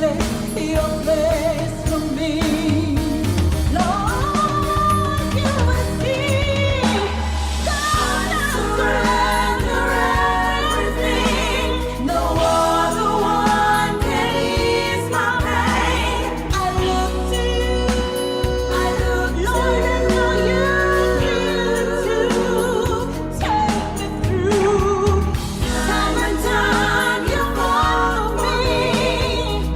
take your place for me. Lord, you will see. God, I surrender everything. No other one can ease my pain. I look to you. I look, Lord, I know you take me through. Time and time you followed me.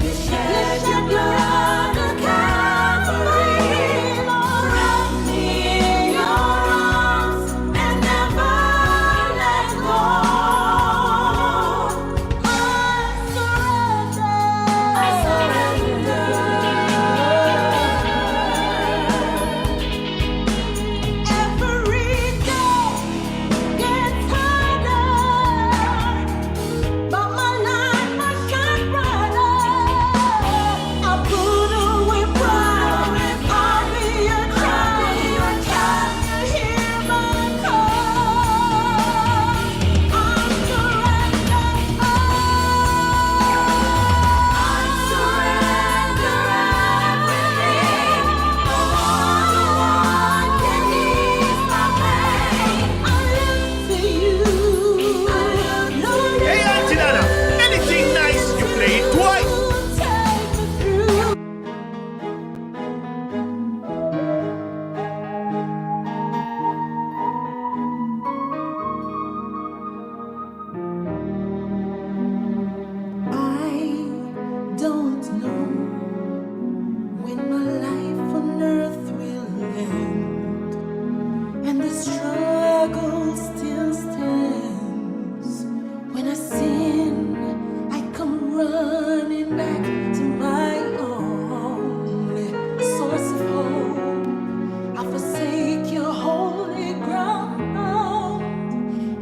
You shed your blood on Calvary. Lord, wrap me in your arms and never let go. I surrender. Every day gets harder, but my light must shine brighter. I put away pride. I'll be your child. You hear my call. I surrender everything. No other one can ease my pain. I look to you. Lord, Hey, Auntie Dana, anything nice, you play it twice. take me through. I don't know when my life on earth will end, and the struggle still stands. When I sin, I come running back to my only source of hope. I forsake your holy ground,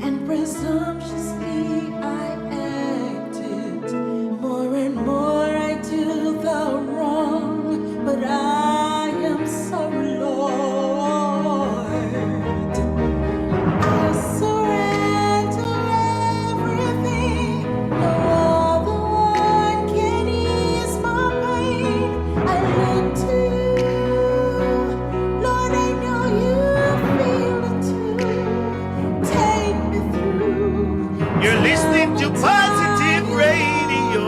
and presumptuously I acted. More and more I do the wrong, but I am sorry, Lord. I surrender everything. No other one can ease my pain. I look to you. Lord, I know you feel it too. Take me through. You're listening to Positive Radio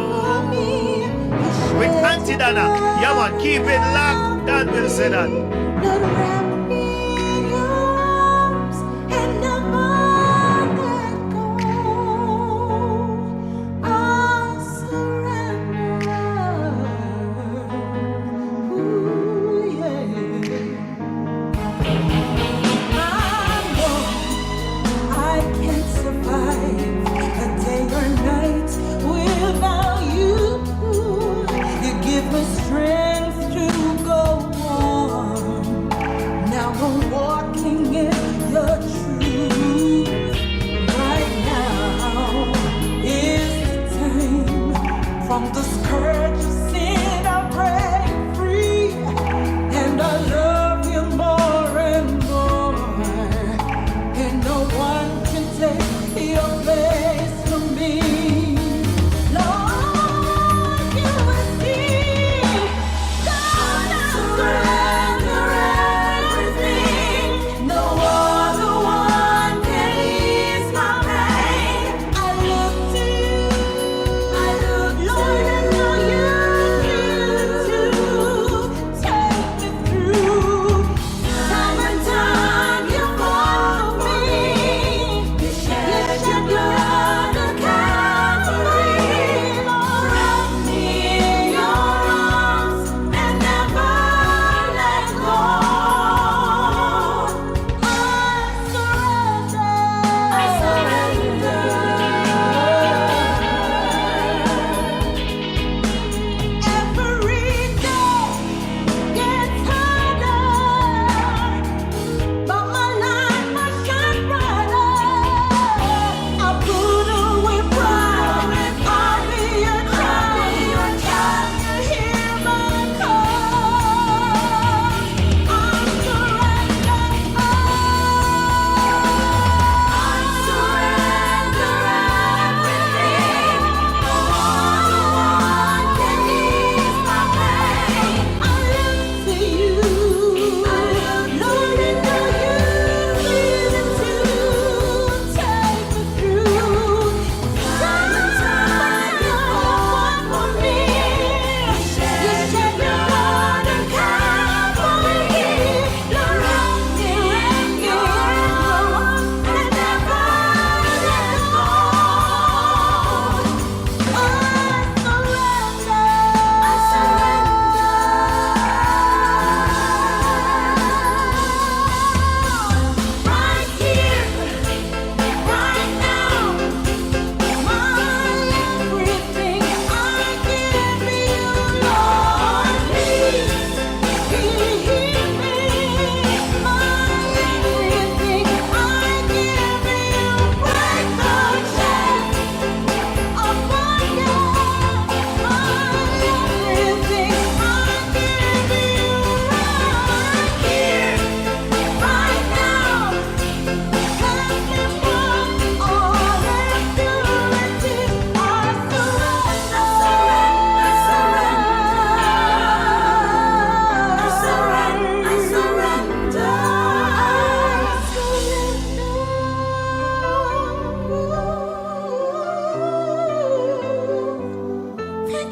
with Auntie Dana. Yeah, man, keep it locked. Dan will say that. Lord, wrap me in your arms and never let go. I surrender. Ooh, yeah. I know I can't survive a day or night without you. You give me strength to go on. Now I'm walking in your truth. Right now is the time. From the scourge of sin I break free, and I love you more and more. And no one can take your place from me. Lord, you will see. God, I surrender everything. No other one can ease my pain. I look to you. I look, Lord, I know you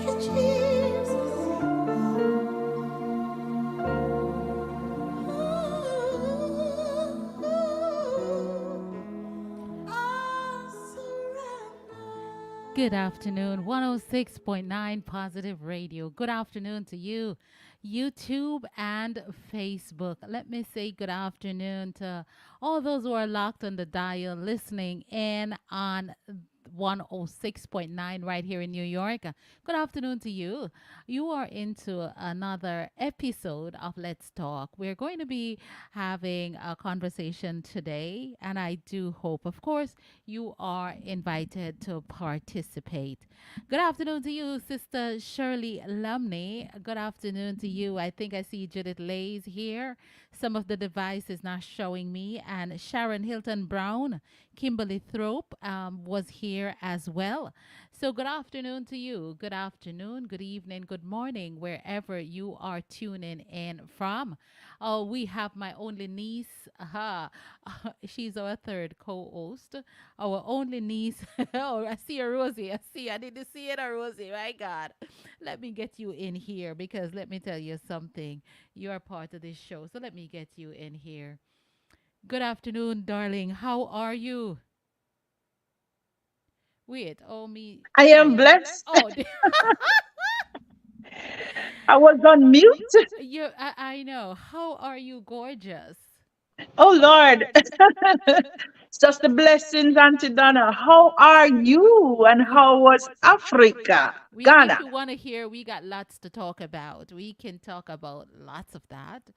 you, Jesus. I surrender. Good afternoon, 106.9 Positive Radio. Good afternoon to you, YouTube and Facebook. Let me say good afternoon to all those who are locked on the dial listening in on 106.9 right here in New York. Good afternoon to you. You are into another episode of Let's Talk. We're going to be having a conversation today, and I do hope, of course, you are invited to participate. Good afternoon to you, Sister Shirley Lumney. Good afternoon to you. I think I see Judith Lays here. Some of the device is not showing me. And Sharon Hilton Brown, Kimberly Thrope was here as well. So good afternoon to you. Good afternoon, good evening, good morning, wherever you are tuning in from. Oh, we have my only niece. Aha. She's our third co-host. Our only niece. Oh, I see a Rosie. I see. I didn't see it, a Rosie. My God. Let me get you in here because let me tell you something. You are part of this show. So let me get you in here. Good afternoon, darling. How are you? Wait. Oh, me. I Oh, am blessed. oh, I was on mute. you. I know. How are you, gorgeous? Oh Lord. It's just the blessings, Auntie Donna. How are you? And We how was Africa? we if Ghana. you want to hear, we got lots to talk about. We can talk about lots of that.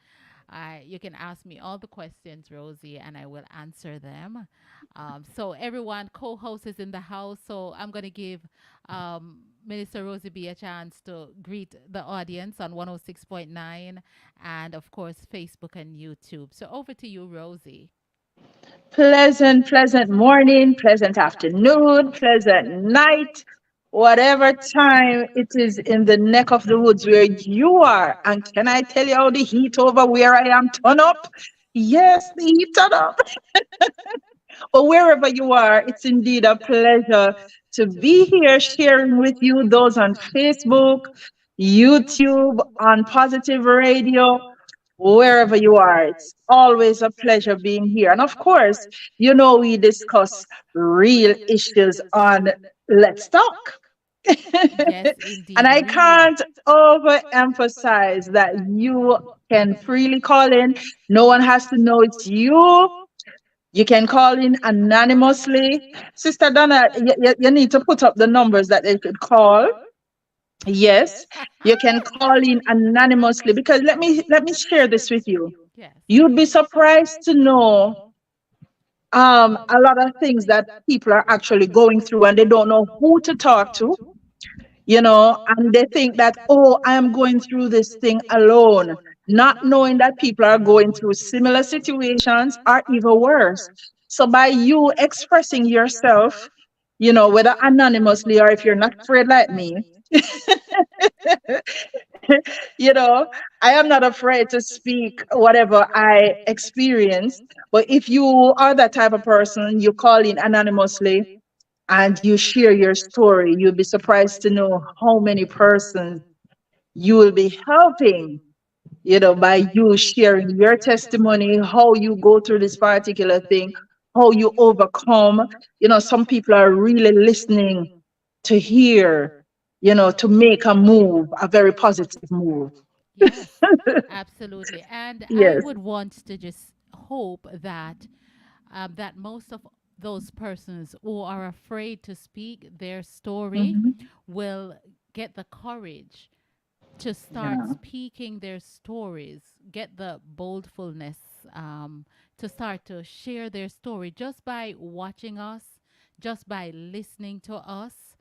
You can ask me all the questions, Rosie, and I will answer them. So everyone, co-host is in the house, so I'm gonna give Minister Rosie B a chance to greet the audience on 106.9 and of course Facebook and YouTube. So over to you, Rosie. Pleasant morning, pleasant afternoon, pleasant night, whatever time it is in the neck of the woods where you are. And can I tell you how the heat over where I am turn up? Yes, the heat turn up. Or wherever you are, it's indeed a pleasure to be here sharing with you, those on Facebook, YouTube, on Positive Radio, wherever you are. It's always a pleasure being here. And of course, you know, we discuss real issues on Let's Talk. Yes, And indeed, I we do. can't overemphasize that you can freely call in. No one has to know it's you. You can call in anonymously. Sister Donna, you need to put up the numbers that they could call. Yes, you can call in anonymously because let me share this with you. Yes. You'd be surprised to know a lot of things that people are actually going through and they don't know who to talk to, and they think that, oh, I am going through this thing alone, not knowing that people are going through similar situations or even worse. So by you expressing yourself, whether anonymously or if you're not afraid like me, you know, I am not afraid to speak whatever I experience. But if you are that type of person, you call in anonymously and you share your story, you'll be surprised to know how many persons you will be helping, by you sharing your testimony, how you go through this particular thing, how you overcome. Some people are really listening to hear, to make a move, a very positive move. Yes, absolutely. And I Yes. would want to just hope that that most of those persons who are afraid to speak their story Hmm. will get the courage to start Yeah. speaking their stories, get the boldfulness to start to share their story just by watching us, just by listening to us.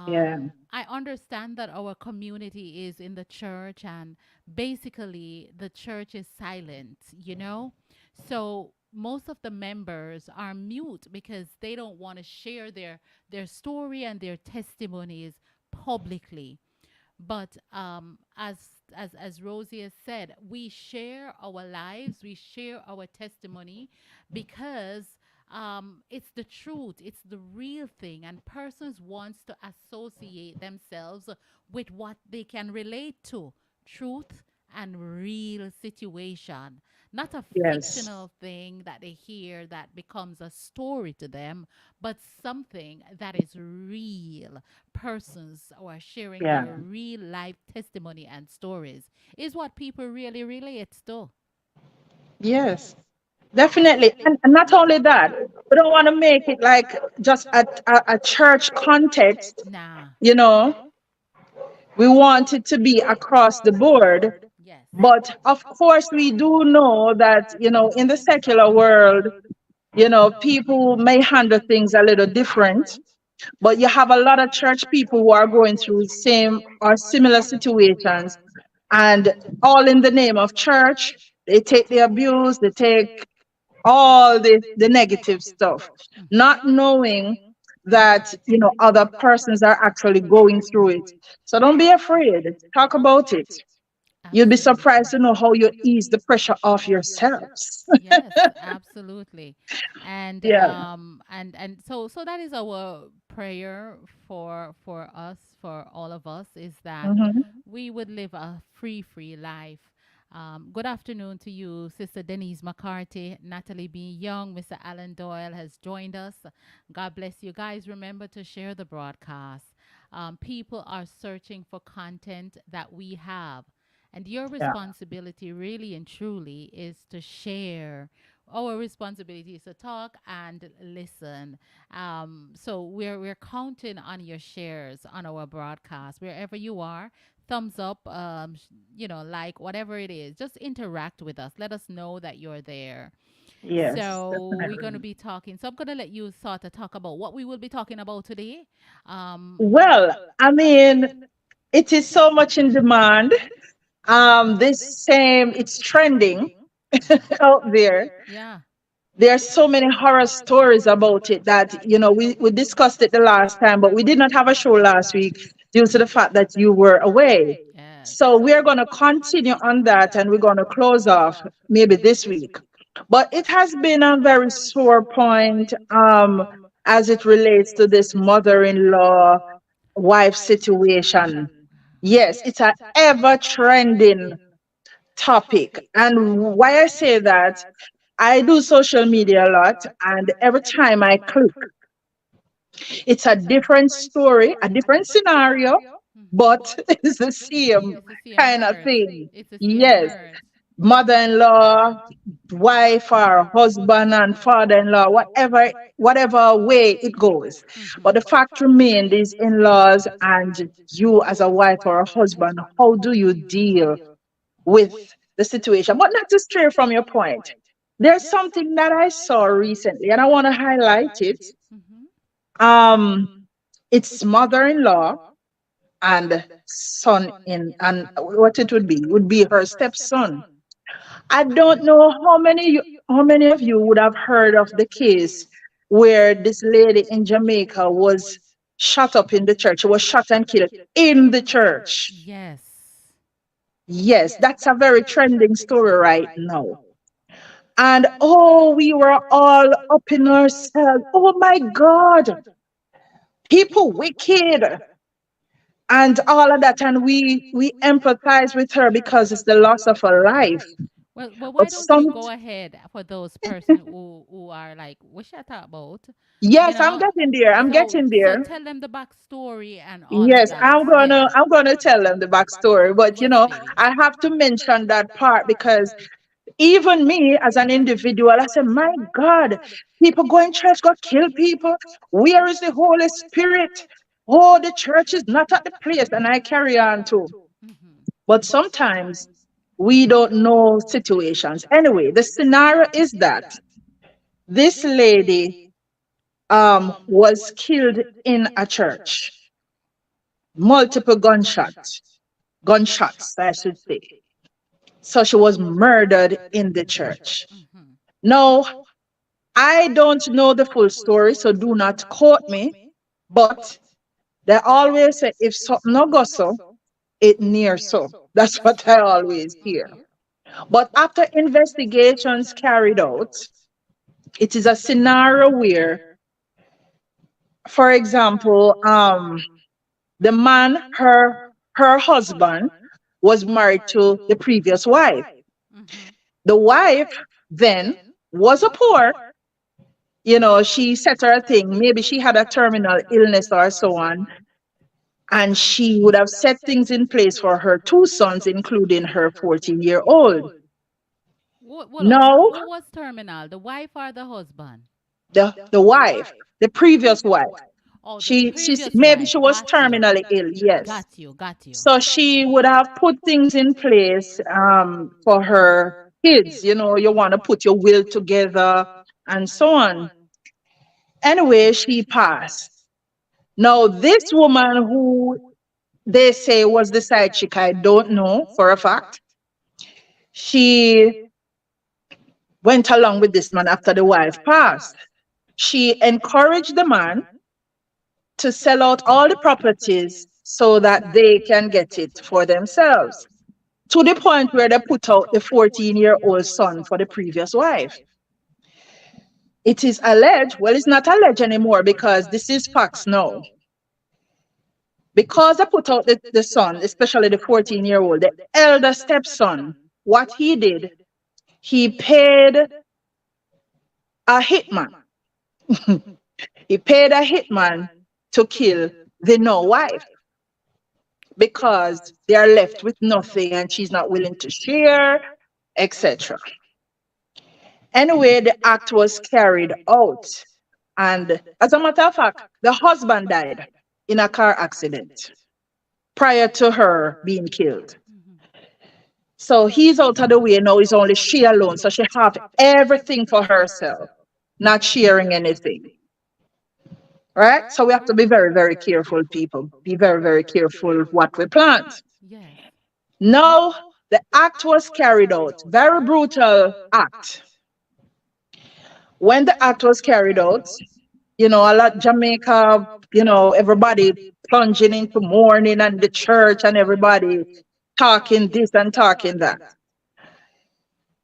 Yeah. I understand that our community is in the church and basically the church is silent, you know? So most of the members are mute because they don't want to share their story and their testimonies publicly. But as Rosie has said, we share our lives, we share our testimony because it's the truth, it's the real thing, and persons wants to associate themselves with what they can relate to, truth and real situation, not a Yes. fictional thing that they hear that becomes a story to them, but something that is real. Persons who are sharing Yeah. their real life testimony and stories is what people really relate to. Yes. Definitely. And not only that, we don't want to make it like just a church context, Nah. you know. We want it to be across the board. Yes. But of course, we do know that, in the secular world, people may handle things a little different. But you have a lot of church people who are going through same or similar situations, and all in the name of church, they take the abuse, they take all the negative stuff, Mhm. not knowing that other persons are actually going through it. So don't be afraid. Talk about it. You'll be surprised Absolutely. to know how you ease the pressure off yourselves. Yes, absolutely. And Yeah. so that is our prayer for us, for all of us, is that Hmm. we would live a free life. Good afternoon to you, Sister Denise McCarthy, Natalie B. Young, Mr. Alan Doyle has joined us. God bless you guys. Remember to share the broadcast. People are searching for content that we have. And your Yeah. responsibility, really and truly, is to share. Our responsibility is to talk and listen. So we're counting on your shares on our broadcast wherever you are. Thumbs up, like whatever it is. Just interact with us. Let us know that you're there. Yes, So we're going to definitely. be talking. So I'm going to let you sort of talk about what we will be talking about today. Well, I mean, it is so much in demand. This same, it's trending out there. Yeah. There are so many horror stories about it that, we discussed it the last time, but we did not have a show last week due to the fact that you were away. Yes. So we are going to continue on that, and we're going to close off maybe this week. But it has been a very sore point, as it relates to this mother-in-law wife situation. Yes, it's an ever trending topic. And why I say that, I do social media a lot, and every time I click, it's a different story, a different scenario, Mhm. but it's the same It's the same kind of hurt. thing. It's the same Yes, hurt. mother-in-law, wife or husband and father-in-law, whatever way it goes. But Mhm. the fact remains, these in-laws and you as a wife or a husband, how do you deal with the situation? But not to stray from your point. There's something that I saw recently, and I want to highlight it. Mhm. Um, it's mother-in-law and son in, and what it would be her stepson. I don't know how many of you would have heard of the case where this lady in Jamaica was shot up in the church. She was shot and killed in the church. Yes. Yes, that's a very trending story right now. And we were all up in ourselves. Oh my God, people wicked and all of that. And we empathize with her because it's the loss of a life. Well, But why don't you some, go ahead for those person who are like, what should I talk about? You yes, I'm know, getting there. I'm getting so there. tell them the backstory and all of Yes, that. Yeah. I'm gonna tell them the backstory. But Yes, please. I have to mention that part because even me as an individual, I said, my God, people go in church, go kill people. Where is the Holy Spirit? Oh, the church is not at the place. And I carry on too. Mhm. But sometimes we don't know situations. Anyway, the scenario is that this lady was killed in a church, multiple gunshots, I should say. So she was murdered in the church. Mhm. Now, I don't know the full story, so do not quote me. But they always say if something no go so, it near so. That's what I always hear. Mhm. But after investigations carried out, It is a scenario where, for example, the man, her husband, was married to the previous wife. Mm-hmm. The wife then was a poor, she set her a thing. Maybe she had a terminal illness or so on, and she would have set things in place for her two sons, including her 14-year-old. What on? No, Who was terminal? The wife or the husband? the wife, the previous wife, Oh, the she previous maybe wife. she was Got you. terminally ill, yes. Got you. Got you. So she would have put things in place for her kids. You want to put your will together and so on. Anyway, she passed. Now, this woman who they say was the side chick, I don't know for a fact. She went along with this man after the wife passed. She encouraged the man to sell out all the properties so that they can get it for themselves, to the point where they put out the 14-year-old son for the previous wife. It is alleged, well, it's not alleged anymore because this is facts now. Because they put out the son, especially the 14-year-old, the elder stepson, what he did, he paid a hitman. He paid a hitman to kill the no wife because they are left with nothing and she's not willing to share, etc. Anyway, the act was carried out. And as a matter of fact, the husband died in a car accident prior to her being killed. Mm-hmm. So he's out of the way now, it's only she alone. So she have everything for herself, not sharing anything. Right? So we have to be very, very careful, people. Be very, very careful what we plant. Yes. Now, the act was carried out. Very brutal act. When the act was carried out, a lot Jamaica, everybody plunging into mourning and the church and everybody talking this and talking that.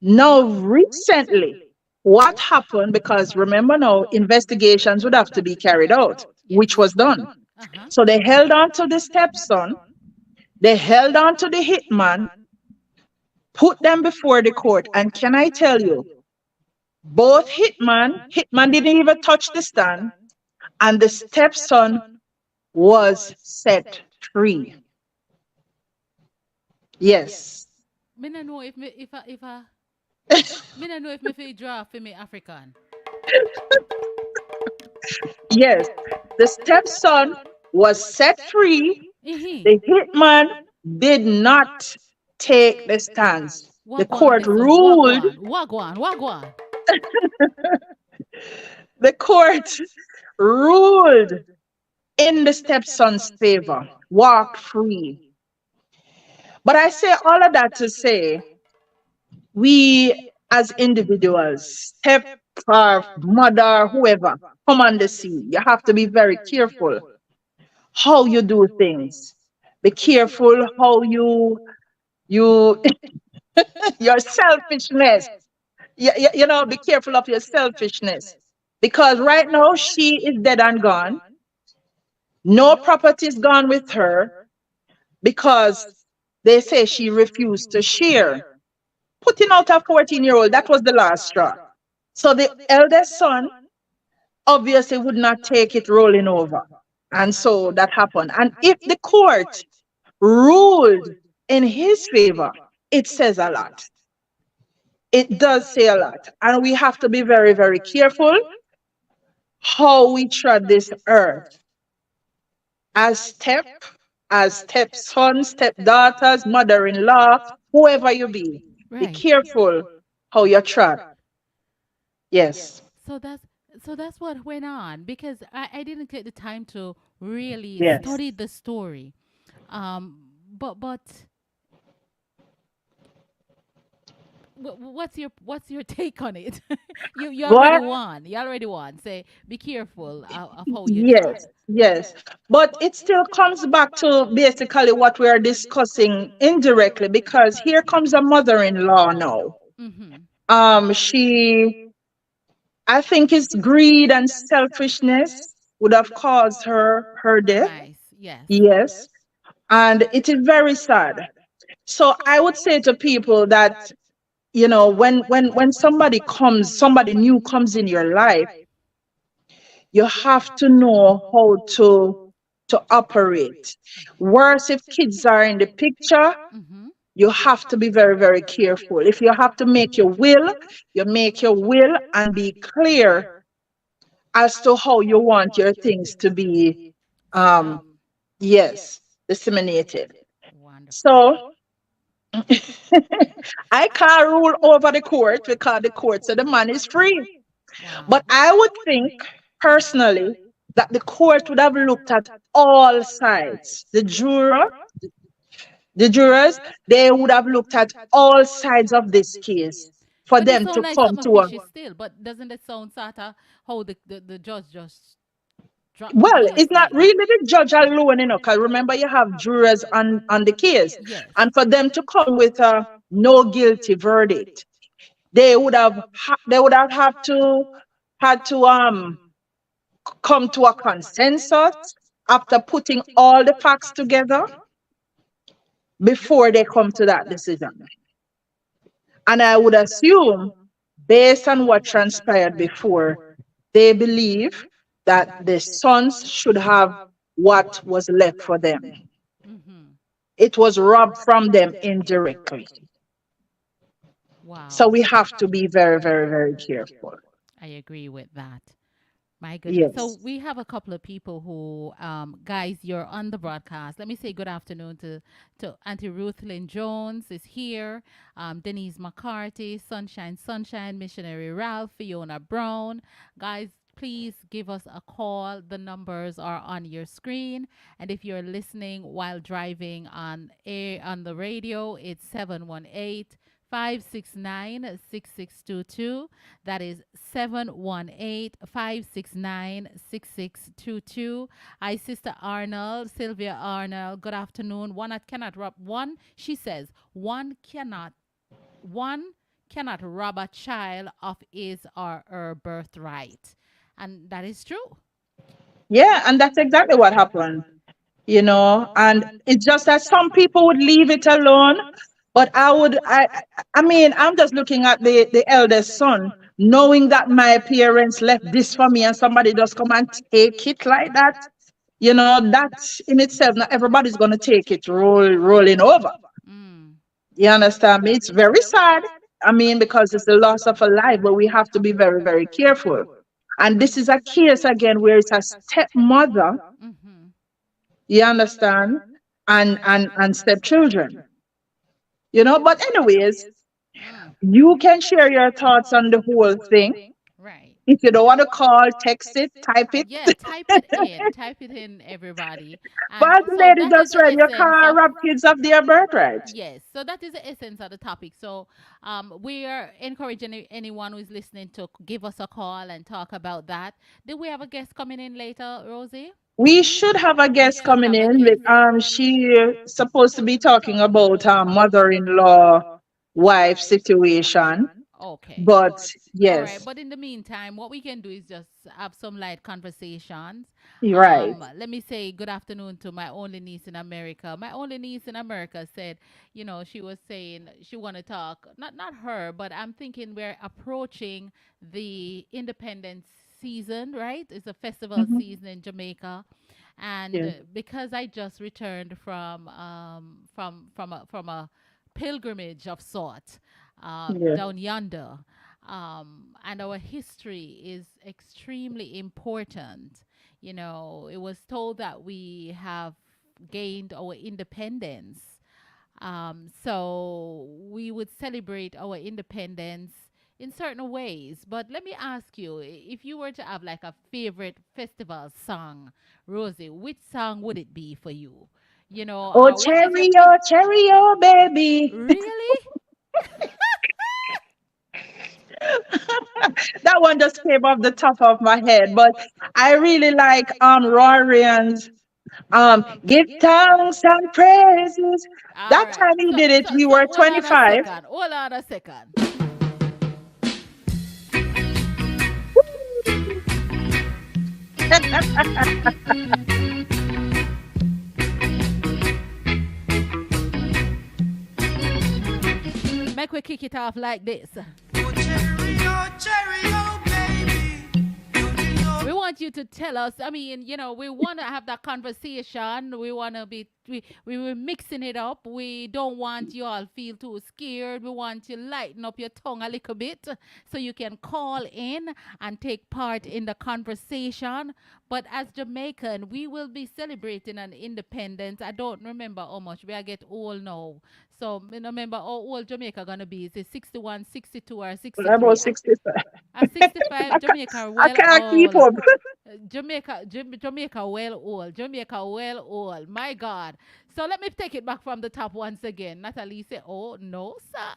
Now, recently, what happened, because remember now, investigations would have to be carried out, Yes. which was done. Uh-huh. So they held on to the stepson, they held on to the hitman, put them before the court. And can I tell you, both hitman didn't even touch the stand, and the stepson was set free. Yes. Me no know if I me no know if me feel draw for me African. Yes. The stepson was set free. Mm-hmm. The hitman did not take the stance. The Wagwan, court Mister. ruled, Wagwan. Wagwan. Wagwan. the court ruled in the stepson's favor, walk free. But I say all of that to say, we as individuals, step or mother, whoever, come on the scene. You have to be very careful how you do things. Be careful how you your selfishness. Be careful of your selfishness. Because right now she is dead and gone. No property is gone with her because they say she refused to share. Putting out a 14-year-old, that was the last straw. So the eldest son obviously would not take it rolling over. And so that happened. And if the court ruled in his favor, it says a lot. It does say a lot. And we have to be very, very careful how we tread this earth. As stepsons, stepdaughters, mother-in-law, whoever you be Right. careful how you tread. Yes. So that's what went on because I didn't take the time to really Yes. study the story. But what's your take on it? you What? already won. You already won. Say be careful of how you try. Yes, yes. But it still comes back to basically what we are discussing indirectly because here comes a mother-in-law now. Mm-hmm. She I think it's greed and selfishness would have caused her death. Demise. Yes. Yes. And it is very sad. So I would say to people that, when somebody new comes in your life, you have to know how to operate. Worse, if kids are in the picture, Mm-hmm. you have to be very, very careful. If you have to make your will, you make your will and be clear as to how you want your things to be, um, Um. yes, disseminated. Wonderful. So I can't rule over the court because the court said the man is free. Wow. But I would think personally that the court would have looked at all sides. The jurors, they would have looked at all sides of this case for But it them sounds to like come something to a. fishy still. But doesn't it sound sort of how the judge just dropped the Well, case it's not like really that? the judge alone, because remember you have jurors on the case, Yes. and for them to come with a no guilty verdict, they would have had to come to a consensus after putting all the facts together before they come to that decision. And I would assume, based on what transpired before, they believe that the sons should have what was left for them. Mm-hmm. It was robbed from them indirectly. So Wow. we have to be very, very, very careful. I agree with that. My goodness. So Yes. we have a couple of people who, guys, you're on the broadcast. Let me say good afternoon to Auntie Ruth Lynn Jones is here. Denise McCarthy, Sunshine, Missionary Ralph, Fiona Brown. Guys, please give us a call. The numbers are on your screen. And if you're listening while driving on air on the radio, it's 718-569-6622. That is 718-569-6622. Hi, Sister Arnold, Sylvia Arnold. Good afternoon. She says, one cannot rob a child of his or her birthright. And that is true. Yeah, and that's exactly what happened. And it's just that some people would leave it alone. But I mean, I'm just looking at the eldest son, knowing that my parents left this for me and somebody just come and take it like that. That in itself, not everybody's gonna take it rolling over. Mm. You understand me? It's very sad. I mean, because it's the loss of a life, but we have to be very, very careful. And this is a case again where it's a stepmother, Mm-hmm. you understand, and stepchildren. But anyways, Mm. you can share your thoughts on the whole thing. Right. If you don't want to call, text it, type it. Yeah, type it in. Type it in, everybody. And But the so lady that is just the read your essence car of. rob kids of their birthright. Yes, so that is the essence of the topic. So, we are encouraging anyone who is listening to give us a call and talk about that. Do we have a guest coming in later, Rosie? We should have a We guest should coming have a in. guest. She supposed to be talking about mother-in-law wife situation. Okay. But All right, yes, but in the meantime, what we can do is just have some light conversations. you're right. Let me say good afternoon to my only niece in America. My only niece in America said, she was saying she want to talk. Not her, but I'm thinking we're approaching the independence season, right? It's a festival Mhm. season in Jamaica, and Yeah, because I just returned from a pilgrimage of sorts yeah, down yonder. And our history is extremely important. It was told that we have gained our independence. So we would celebrate our independence in certain ways. But let me ask you, if you were to have like a favorite festival song, Rosie, which song would it be for you? oh, What is your fa- cherry, oh, baby. Really? That one just came off the top of my head. But I really like Rorian's give thanks and praises. All That right. time he So did it, so we so were hold on a 25. second. Hold on a second. Make we kick it off like this. cherry, oh, baby. We want you to tell us. I mean, we want to have that conversation. We want to be, we were mixing it up. We don't want you all feel too scared. We want you lighten up your tongue a little bit so you can call in and take part in the conversation. But as Jamaican, we will be celebrating an independence. I don't remember how much. We are get old now. So, I don't remember how old Jamaica going to be. Is it 61, 62, or About 63? 65. At 65, Jamaica I well can't keep old. up. Jamaica well old. Jamaica well old. My God. So let me take it back from the top once again. Natalie say, oh, no, sir.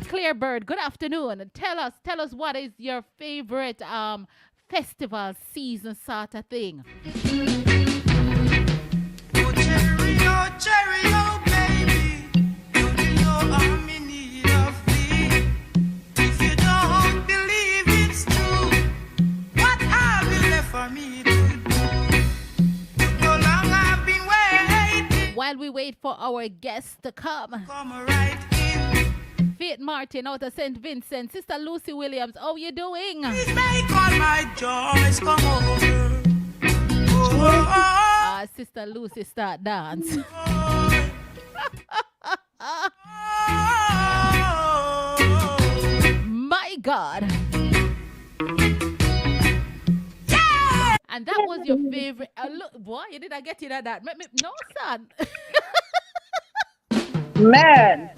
Clear Bird, good afternoon. Tell us what is your favorite festival season sort of thing. Cherry, oh, baby. You know I'm in need of thee. If you don't believe it's true, what have you left for me to do? So long I've been waiting. While we wait for our guests to come, Come right in. Faith Martin out of St. Vincent, Sister Lucy Williams, how you doing? Please make all my joys come over. Oh, Sister Lucy start dance. My God. And that was your favorite. Look, boy, you didn't get it at that. No, son. Man.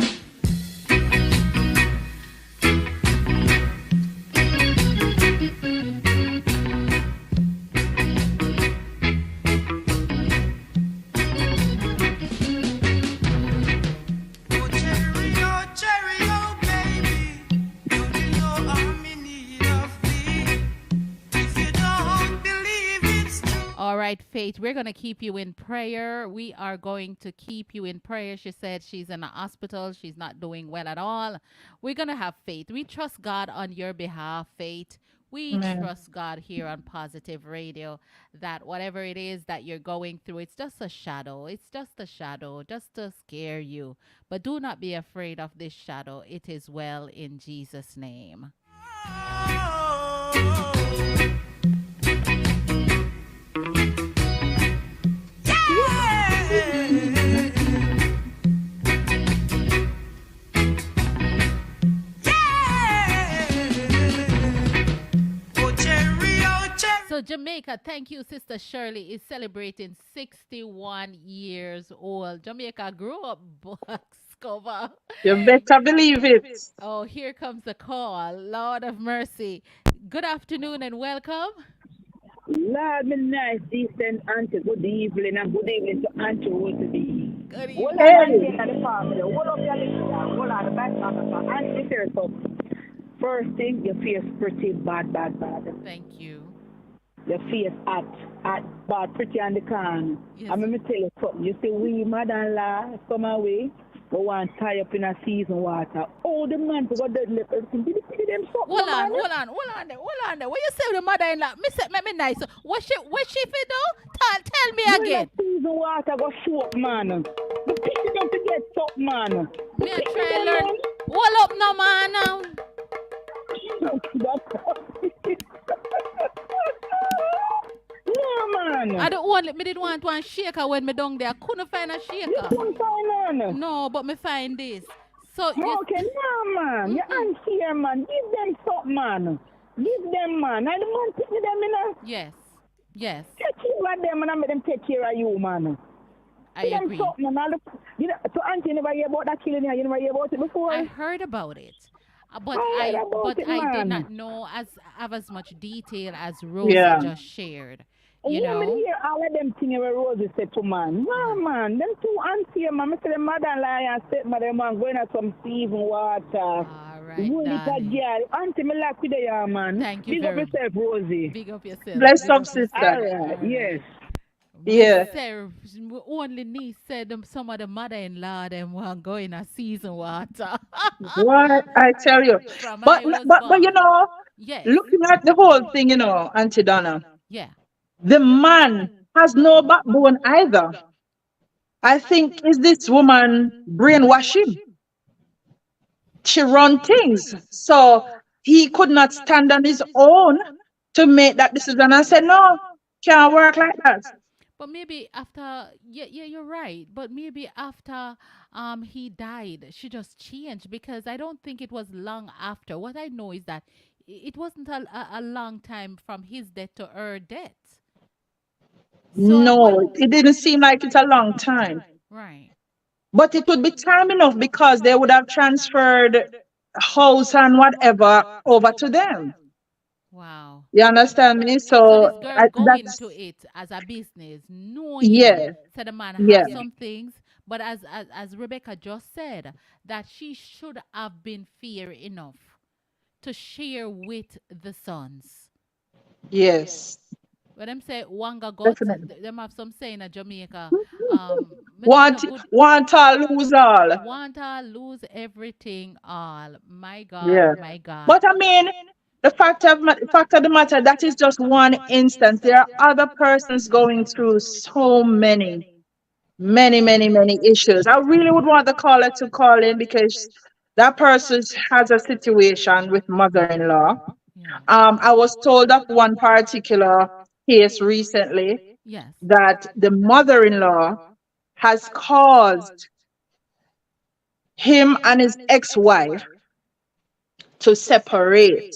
All right, Faith, we're going to keep you in prayer. We are going to keep you in prayer. She said she's in the hospital. She's not doing well at all. We're going to have faith. We trust God on your behalf, Faith. We Amen. trust God here on Positive Radio that whatever it is that you're going through, it's just a shadow. It's just a shadow, just to scare you. But do not be afraid of this shadow. It is well in Jesus' name. So Jamaica, thank you, Sister Shirley, is celebrating 61 years old. Jamaica grew up box cover. You better believe it. Oh, here comes the call. Lord of mercy. Good afternoon and welcome. Lord, me nice, decent auntie. Good evening and good evening to Auntie Rosalie. Good Hold evening. on, auntie in the family. Hold up your listener. Hold on, the back of auntie here. So, first thing, your face pretty bad. Thank you. Your face hot, bad, pretty on the can. Yes. And let me tell you something. You see, we mother-in-law come away. We want to tie up in a season water. Oh, the man forgot that left everything. Did you see them something? Hold on man? there. What you say with the mother-in-law? Me say, make me nice. What she fi do? Tell me You again. know, season water go soap, man. The people don't forget soap, man. Me a try and learn. Hold up no man now. No, man. I don't want, me didn't want one shaker when me down there. I couldn't find a You shaker. couldn't find none. No, but me find this. So you, Okay, no, man. You ain't here, man. Give them something, man. Give them, man. And the man take them in a... yes, Take care of them and I make them take care of you, man. I Give them agree. something, man. You know, so Auntie, you never hear about that killing here? You never hear about it before? I heard about it. But I heard I about but it, I did man. not know have as much detail as Rosa Yeah. just shared. And You me know? hear all of them things where Rosie said to man. No, man. Them two auntie, man. I say the mother-in-law and stepmother, man, going at some season water. All right, Really, that darling. girl. Auntie, me like with you, man. Thank you Big up very yourself, Rosie. Big up yourself. Bless big up, up sister. All yourself. right, yes. Yeah. Sarah, only niece said some of the mother-in-law them want going a season water. What I tell you. From But I was but you born. know, Yes. looking at the whole thing, Auntie Donna, Yeah. the man has no backbone either. I think is this woman brainwashing? She run things. So he could not stand on his own to make that decision. I said, no, can't work like that. But maybe after, yeah, yeah, you're right. But maybe after he died, she just changed, because I don't think it was long after. What I know is that it wasn't a long time from his death to her death. So what? No, it didn't seem like it's a long time. Right. But it would be time enough because they would have transferred house and whatever over to them. Wow. You understand me? So this So girl go that's, into it as a business, knowing yeah, that the man yeah, have some things, but as Rebecca just said, that she should have been fair enough to share with the sons. yes, When them say wanga got, definitely. them have some saying in Jamaica, me know Want, no good, want all, lose all. want to lose everything all. My God, Yeah. my God. But I mean, fact of the matter, that is just one instance. There are other persons going through so many issues. I really would want the caller to call in because that person has a situation with mother-in-law. Yeah. I was told of one particular case recently Yes. that the mother-in-law has caused him and his ex-wife to separate,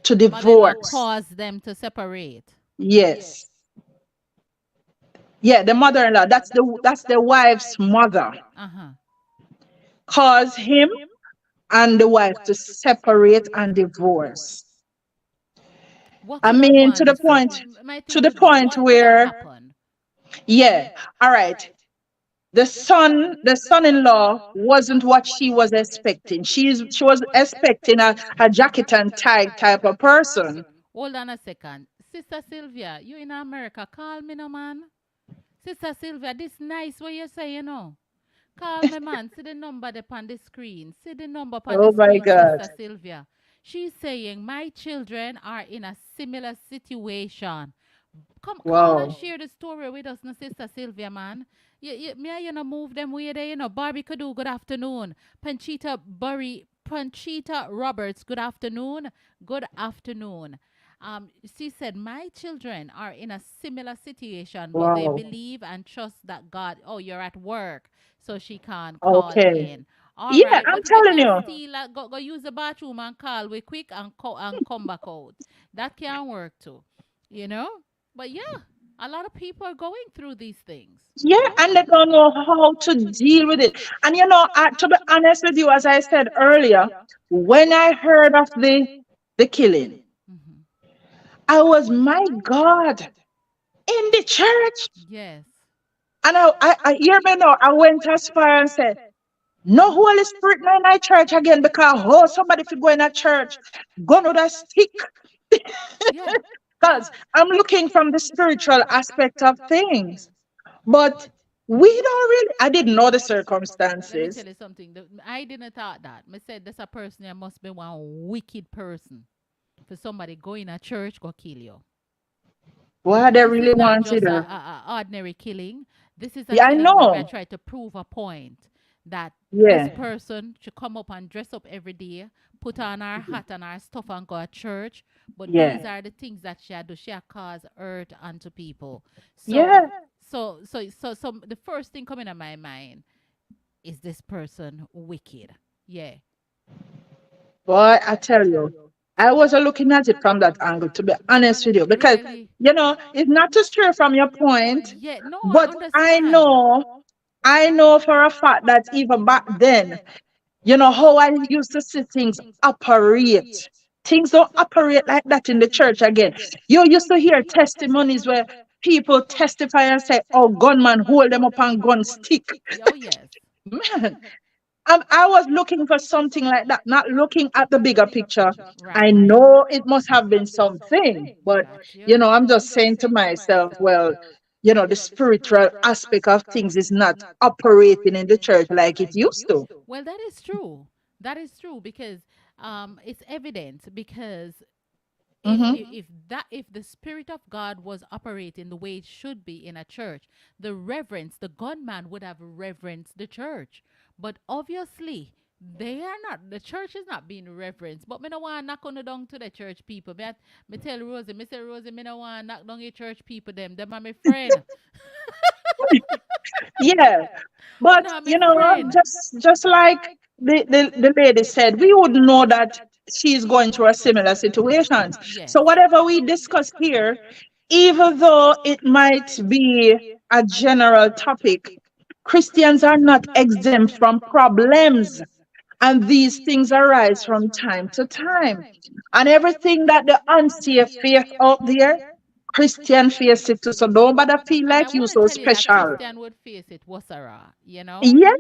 to Mother-in-law divorce. caused them to separate. Yes. Yeah, the mother-in-law, that's the wife's mother, Uh-huh. caused him and the wife to separate and divorce. What I could have mean, to the gone so? point, My to thing the is, point what could have where, happened? yeah, all right. The son-in-law wasn't what she was expecting. She was expecting a jacket and tie type of person. Hold on a second. Sister Sylvia, you in America, call me no man. Sister Sylvia, this nice what you say, you know. Call me man. See the number there on the screen. See the number on the Oh my screen, God. Sister Sylvia. She's saying my children are in a similar situation. Come call and Wow. share the story with us, no, Sister Sylvia, man. Me and you know move them way there, you know. Barbie Kudu, good afternoon. Panchita Roberts, good afternoon. Good afternoon. She said, my children are in a similar situation, but they Wow. believe and trust that God. Oh, you're at work, so she can't call Okay. in. All Yeah, right, I'm but if you telling can you. still go use the bathroom and call we quick and come back out, that can work too, you know. But yeah, a lot of people are going through these things. Yeah, and they don't know how to deal with it. And to be honest with you, as I said earlier, when I heard of the killing, Hmm. I was, my God, in the church. Yes. And I hear me now. I went as far and said, no Holy Spirit now in our church again because somebody if you go in a church, go to that stick. Yeah. Yeah. Because I'm looking from the spiritual aspect of things. But we don't really, I didn't know the Let me circumstances. tell you something. I didn't thought that. I said there's a person that must be one wicked person for somebody go in a church go kill you. Why Because they this really is not wanted just her. a ordinary killing. This is a Yeah, I killing where we know. try to prove a point that this Yeah. person should come up and dress up every day, put on our hat and our stuff and go to church. But Yeah. these are the things that she had do. She had cause hurt unto people. So, Yeah. so the first thing coming to my mind is this person wicked? Yeah. Boy, I tell you, I wasn't looking at it from that angle, to be honest with you, because, Really? it's not to stray from your point, Yeah. No, I but understand. I know for a fact that even back then, how I used to see things operate. Things don't operate like that in the church again. You used to hear testimonies where people testify and say, oh, gunman hold them up on gun stick. Oh yes. Man, I was looking for something like that, not looking at the bigger picture. I Right. know it must have been something, but Got you. I'm just saying to myself, well, the spiritual aspect of things is not operating in the church like it used to. Well, that is true. That is true because It's evident because Mm-hmm. if the spirit of God was operating the way it should be in a church, the gunman would have reverenced the church. But obviously, they are not. The church is not being reverenced. But me no want knock on the down to the church people. Me tell Rosie, me say Rosie, me no want knock down your church people. Them are my friend. Yeah, Them but are my you know, friend. just like the lady said, we would know that she's going through a similar situation. Yes. So whatever we discuss here, even though it might be a general topic, Christians are not exempt from problems. And these things arise from time to time. And everything that the unsaved face out there, Christian face it too. So don't bother feel And I like you want to so tell you that special. Christian would face it, Wasara, you know? Yeah.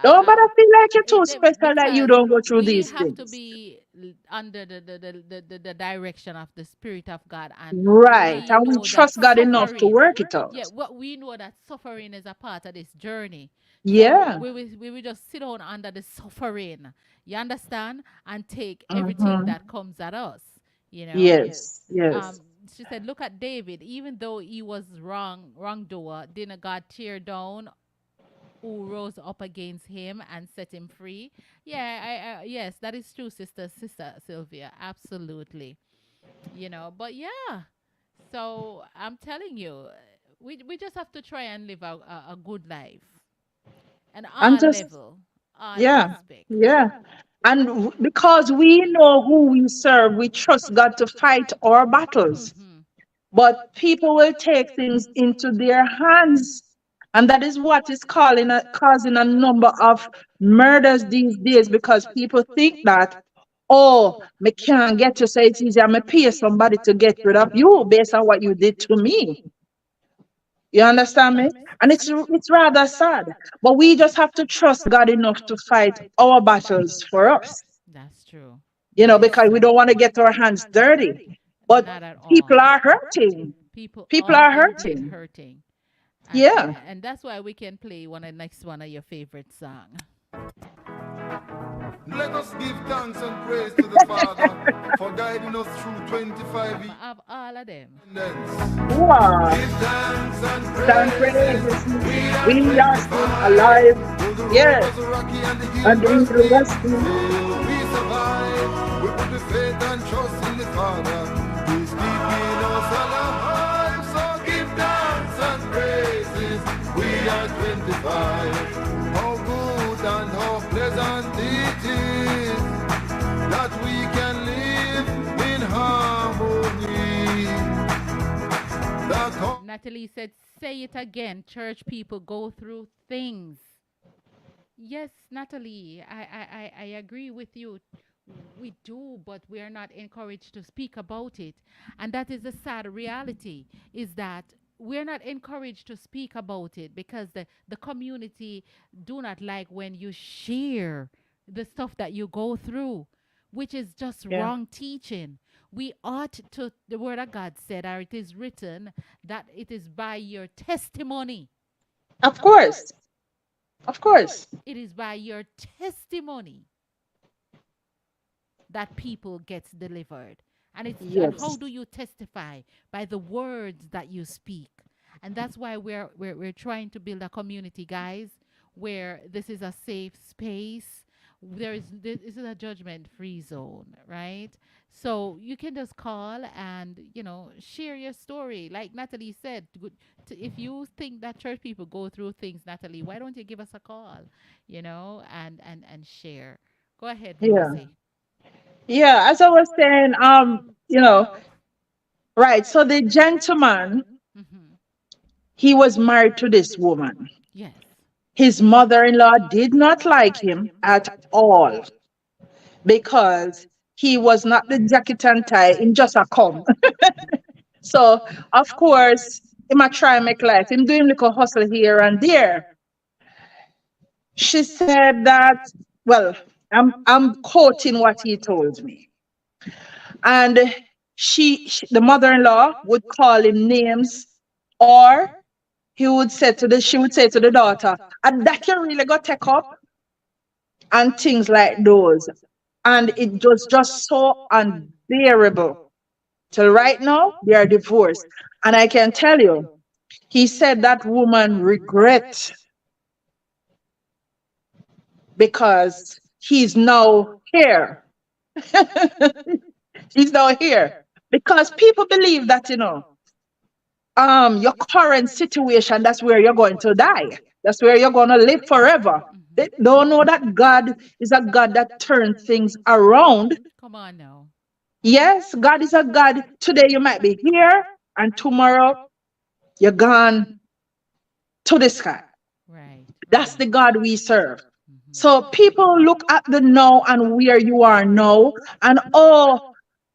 Don't Uh, bother feel like you're too special that you because don't go through we these have to things. be under the direction of the Spirit of God, and Right. we And we know that trust God enough to suffering, work it out. yeah, what we know that suffering is a part of this journey. So Yeah. we will just sit down under the suffering, you understand, and take everything Hmm. that comes at us, you know. Yes. Yes. um she said, look at David, even though he was wrongdoer, didn't God tear down who rose up against him and set him free? Yeah, yes, that is true, sister Sylvia, absolutely. But yeah, so I'm telling you, we just have to try and live a good life, and And all just, level, all yeah. aspect. Yeah. And because we know who we serve, we trust God to fight our battles. Mm-hmm. But people will take things into their hands. And that is what is causing a number of murders these days because people think that, oh, me can't get you, so it's easy. I'm pay somebody to get rid of you based on what you did to me. You understand me? And it's rather sad. But we just have to trust God enough to fight our battles for us, That's true. That is because we true. don't want to get our hands dirty. But Not at people all. are hurting. People People are are indeed hurting. hurting. Yeah. And that's why we can play next one of your favorite song. Let us give thanks and praise to the Father for guiding us through 25 years. I have all of them. Wow. Give thanks and Stand praises. praises. We are We are still 25. alive. Though the road Yes. was rocky and the hill And was in the steep, rescue. still we survive. We put the faith and trust in the Father. He's keeping us alive. So give thanks and praises. We are 25. How good and how pleasant it is that we can live in harmony. That Natalie said, say it again. Church people go through things. Yes, Natalie, I agree with you. We do, but we are not encouraged to speak about it. And that is the sad reality, is that we're not encouraged to speak about it because the community do not like when you share the stuff that you go through, which is just Yeah. wrong teaching. We ought to, the word of God said, or it is written, that it is by your testimony. Of course. Of course. It is by your testimony that people gets delivered. And how Yes. do you testify? By the words that you speak. And that's why we're trying to build a community, guys, where this is a safe space. This is a judgment free zone, right? So you can just call and share your story, like Natalie said. If you think that church people go through things, Natalie, why don't you give us a call, and share. Go ahead, Yeah. Rosie. Yeah. As I was saying, right. So the gentleman, Mm-hmm. he was married to this woman. Yes. His mother-in-law did not like him at all because he was not the jacket and tie in just a come. So of course, he might try and make life. Him doing little hustle here and there. She said that, well, I'm quoting what he told me. And the mother-in-law would call him names, or she would say to the daughter, and that you really got take up, and things like those. And it was just so unbearable. Till right now, they are divorced. And I can tell you, he said that woman regret because he's now here. He's now here. Because people believe that, your current situation, that's where you're going to die. That's where you're going to live forever. Mm-hmm. They don't know that God is a God that turns things around. Come on now. Yes, God is a God. Today you might be here, and tomorrow you're gone to the sky. Right, That's right. the God we serve. Mm-hmm. So people look at the now and where you are now, and oh,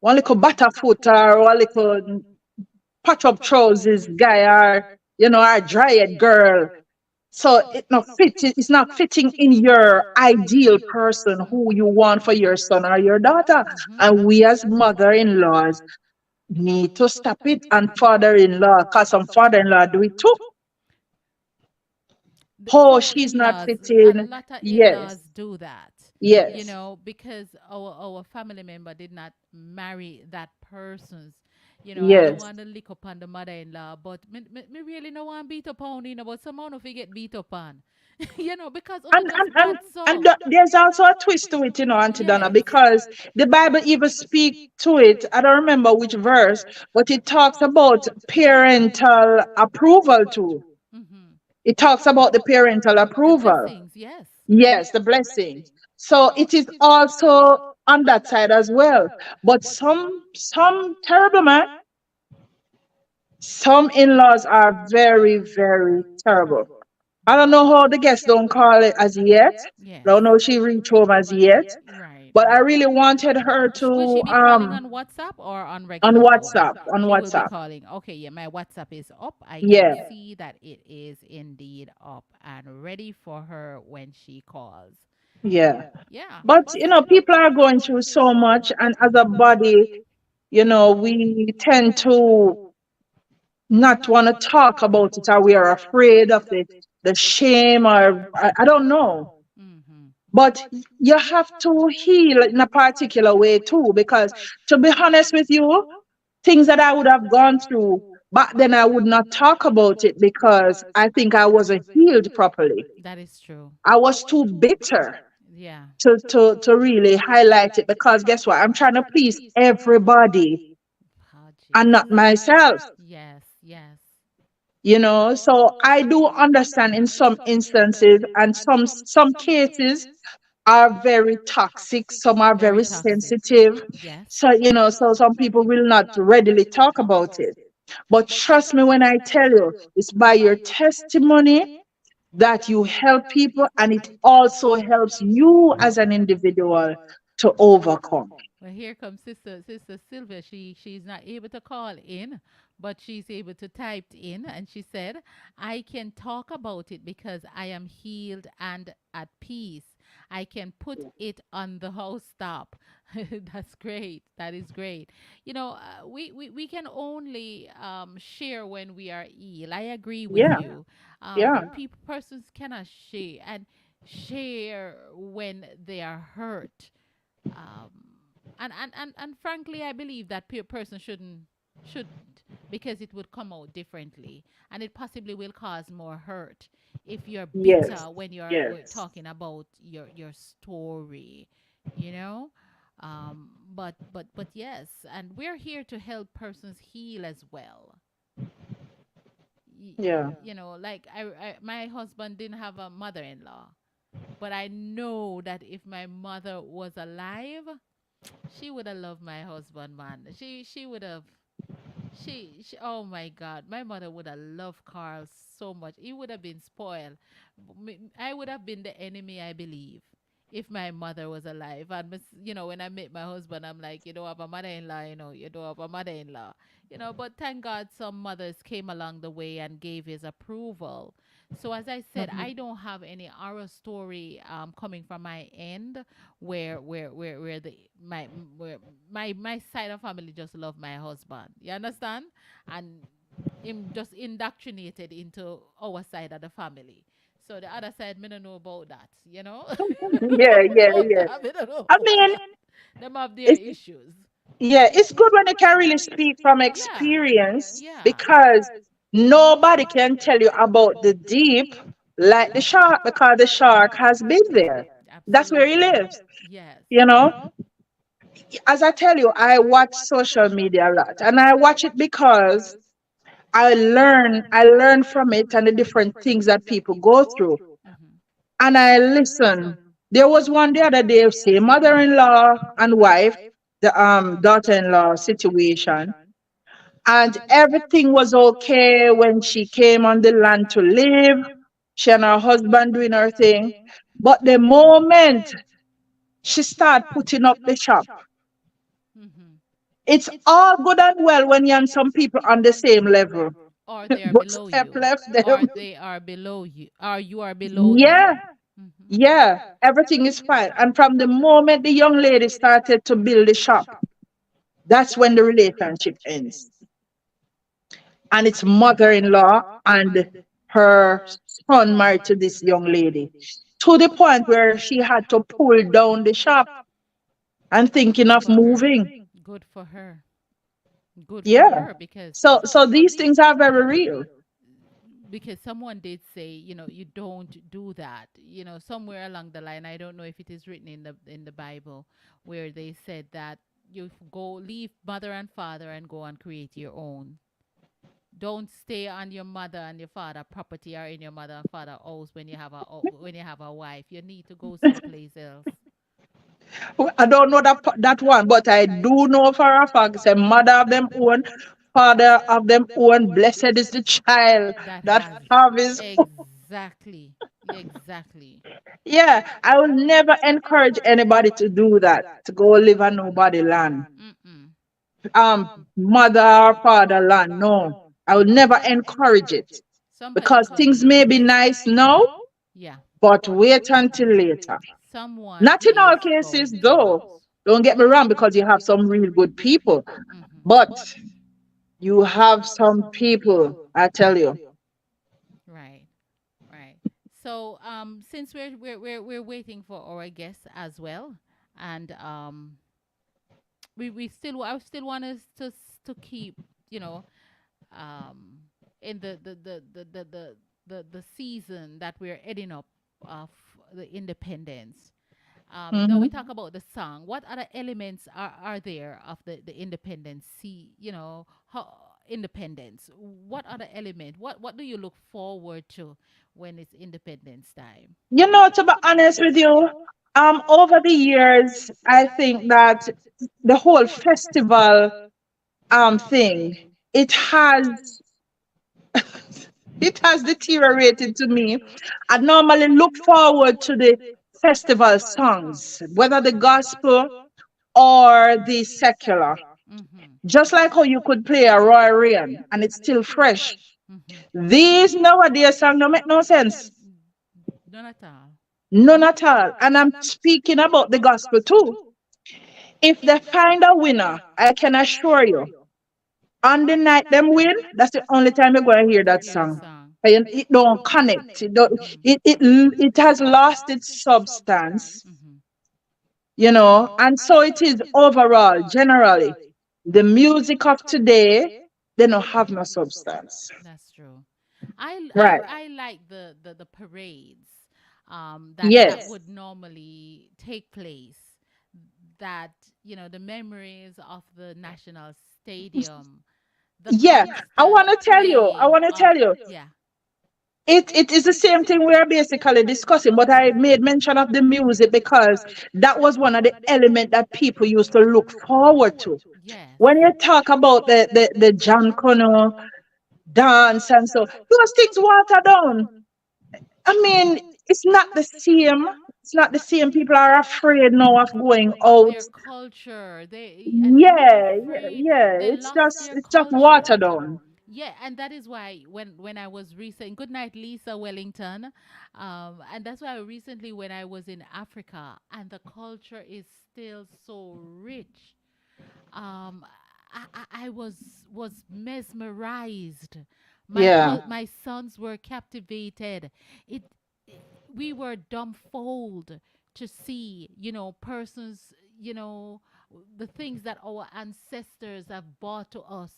one little butterfoot or one little patch up trousers guy or our dryad girl. So it's not fitting in your ideal person who you want for your son or your daughter. Mm-hmm. And we as mother-in-laws need to stop it, and father-in-law, because some father-in-law do it too. Oh, Some she's not in-laws, a fitting. lot of Yes, in-laws do that, yes. because our family member did not marry that person's. I don't Yes. want to lick up on the mother-in-law, but me really no want beat up on, but someone if you get beat up on, because on And just and and bad and so. there's also a twist to it, Auntie Donna, Yes. because the Bible even speak to it. I don't remember which verse, but it talks about parental approval too. Mm-hmm. It talks about the parental The approval. blessings, yes. Yes, the blessings. So it is also on that side as well. But some terrible man, some in-laws are very, very terrible. I don't know how the guests don't call it as yet. Yes. Don't know she reached home as yet. Right, But I right. really wanted her Will she to be calling on WhatsApp or on on regular phone? WhatsApp. On She will be WhatsApp. calling. Okay, yeah, my WhatsApp is up. I can Yeah, see that it is indeed up and ready for her when she calls. yeah. Yeah. But people are going through so much, and as a body, we tend to not want to talk about it, or we are afraid of the shame, or I don't know. Mm-hmm. But you have to heal in a particular way too, because to be honest with you, things that I would have gone through back then, I would not talk about it because I think I wasn't healed properly. That is true. I was too bitter Yeah. to really highlight it, because guess what? I'm trying to please everybody Oh, and Jesus. not myself. Yes, yes. So I do understand in some instances, and some cases are very toxic, some are Very very toxic. sensitive. Yes. So so some people will not readily talk about it. But trust me when I tell you, it's by your testimony that you help people, and it also helps you as an individual to overcome. Well, here comes Sister Sylvia. She's not able to call in, but she's able to type in, and she said, "I can talk about it because I am healed and at peace. I can put it on the house stop." That's great. That is great. We can only share when we are ill. I agree with Yeah, you. yeah, People persons cannot share when they are hurt. um, and frankly, I believe that person shouldn't, because it would come out differently, and it possibly will cause more hurt if you're yes, bitter when we're yes, talking about your story, you know. But yes, and we're here to help persons heal as well. yeah, Like my husband didn't have a mother-in-law, but I know that if my mother was alive, she would have loved my husband, man. She would have. She oh my God, my mother would have loved Carl so much. He would have been spoiled. I would have been the enemy, I believe, if my mother was alive. And when I met my husband, I'm like, you don't have a mother-in-law, you don't have a mother-in-law, But thank God some mothers came along the way and gave his approval. So as I said, mhm, I don't have any horror story coming from my end where the my where my side of family just love my husband. You understand? And him just indoctrinated into our side of the family. So the other side, me don't know about that. yeah, About yeah, yeah. that, me don't know I about mean, that. Them have their It's, issues. yeah, it's good when you can really speak from Yeah. experience Yeah. because nobody can tell you about the deep like the shark because the shark has been there. That's where he Absolutely. lives, Yes. you know. As I tell you, I watch social media a lot and I watch it because I learn from it and the different things that people go through. Hmm. And I listen. There was one the other day, say mother-in-law and wife, the daughter-in-law situation, and everything was okay when she came on the land to live. She and her husband doing her thing, but the moment she started putting up the shop, Hmm. it's all good and well when you're and some people on the same level, Or they are but below step you. left Or them. they are below you. Or you are below Yeah, them. Hmm. yeah, everything is fine. And from the moment the young lady started to build the shop, that's when the relationship ends. And it's mother-in-law and her son married to this young lady, to the point where she had to pull down the shop and thinking Good of for her. moving. Good for her. Good for Yeah. her because So these things are very real. someone did say, you don't do that. Somewhere along the line, I don't know if it is written in the Bible, where they said that you go leave mother and father and go and create your own. Don't stay on your mother and your father property or in your mother and father house when you have a wife. You need to go someplace else. I don't know that one, but I do know for a fact, say mother of them own, father of them own, blessed is the child That that has have his. exactly, exactly. Yeah, I will never encourage anybody to do that, to go live on nobody land. Mm-mm. Mother or father land. No, I would never encourage it Somebody's because gonna things may use. be nice now, Yeah, but wait until later. someone Not in is all cases, going to though. use. Don't get me wrong, because you have some real good people, Hmm. but you have some people, I tell you. Right, right. So, since we're waiting for our guests as well, and we still I still want us to keep, you know, um, in the season that we're heading up of the independence. Now we Mhm. talk about the song. What other elements are there of the independence? See, how independence. What other element? What do you look forward to when it's independence time? To be honest with you, over the years, I think that the whole festival thing, it has it has deteriorated to me. I normally look forward to the festival songs, whether the gospel or the secular. Mm-hmm. Just like how you could play a Roy Rain and it's still fresh. Mm-hmm. These nowadays songs don't make no sense. None at all. None at all. And I'm speaking about the gospel too. If they find a winner, I can assure you, on the night them win, that's the only time you're going to hear that Hear the song. song. And it don't connect. It has lost its substance, Mm-hmm. and so it is overall, generally. The music of today, they don't have no substance. That's true. I I Right. I like the parades that Yes. would normally take place. That the memories of the national stadium, the Yeah. I constant want to tell you, I playing want to of tell you, yeah. it is the same thing we are basically discussing, but I made mention of the music because that was one of the elements that people used to look forward to. Yes. When you talk about the John Connor dance and so, those things water down. I mean, it's not the same. It's not the same. People are afraid now of going out. Their culture, and they're Yeah, yeah, afraid yeah. they It's lost just their it's just culture. water down. Yeah, and that is why when I was recent, good night, Lisa Wellington, and that's why recently when I was in Africa, and the culture is still so rich. um I was mesmerized. Yeah. My sons were captivated. it, we were dumbfounded to see persons, you know, the things that our ancestors have brought to us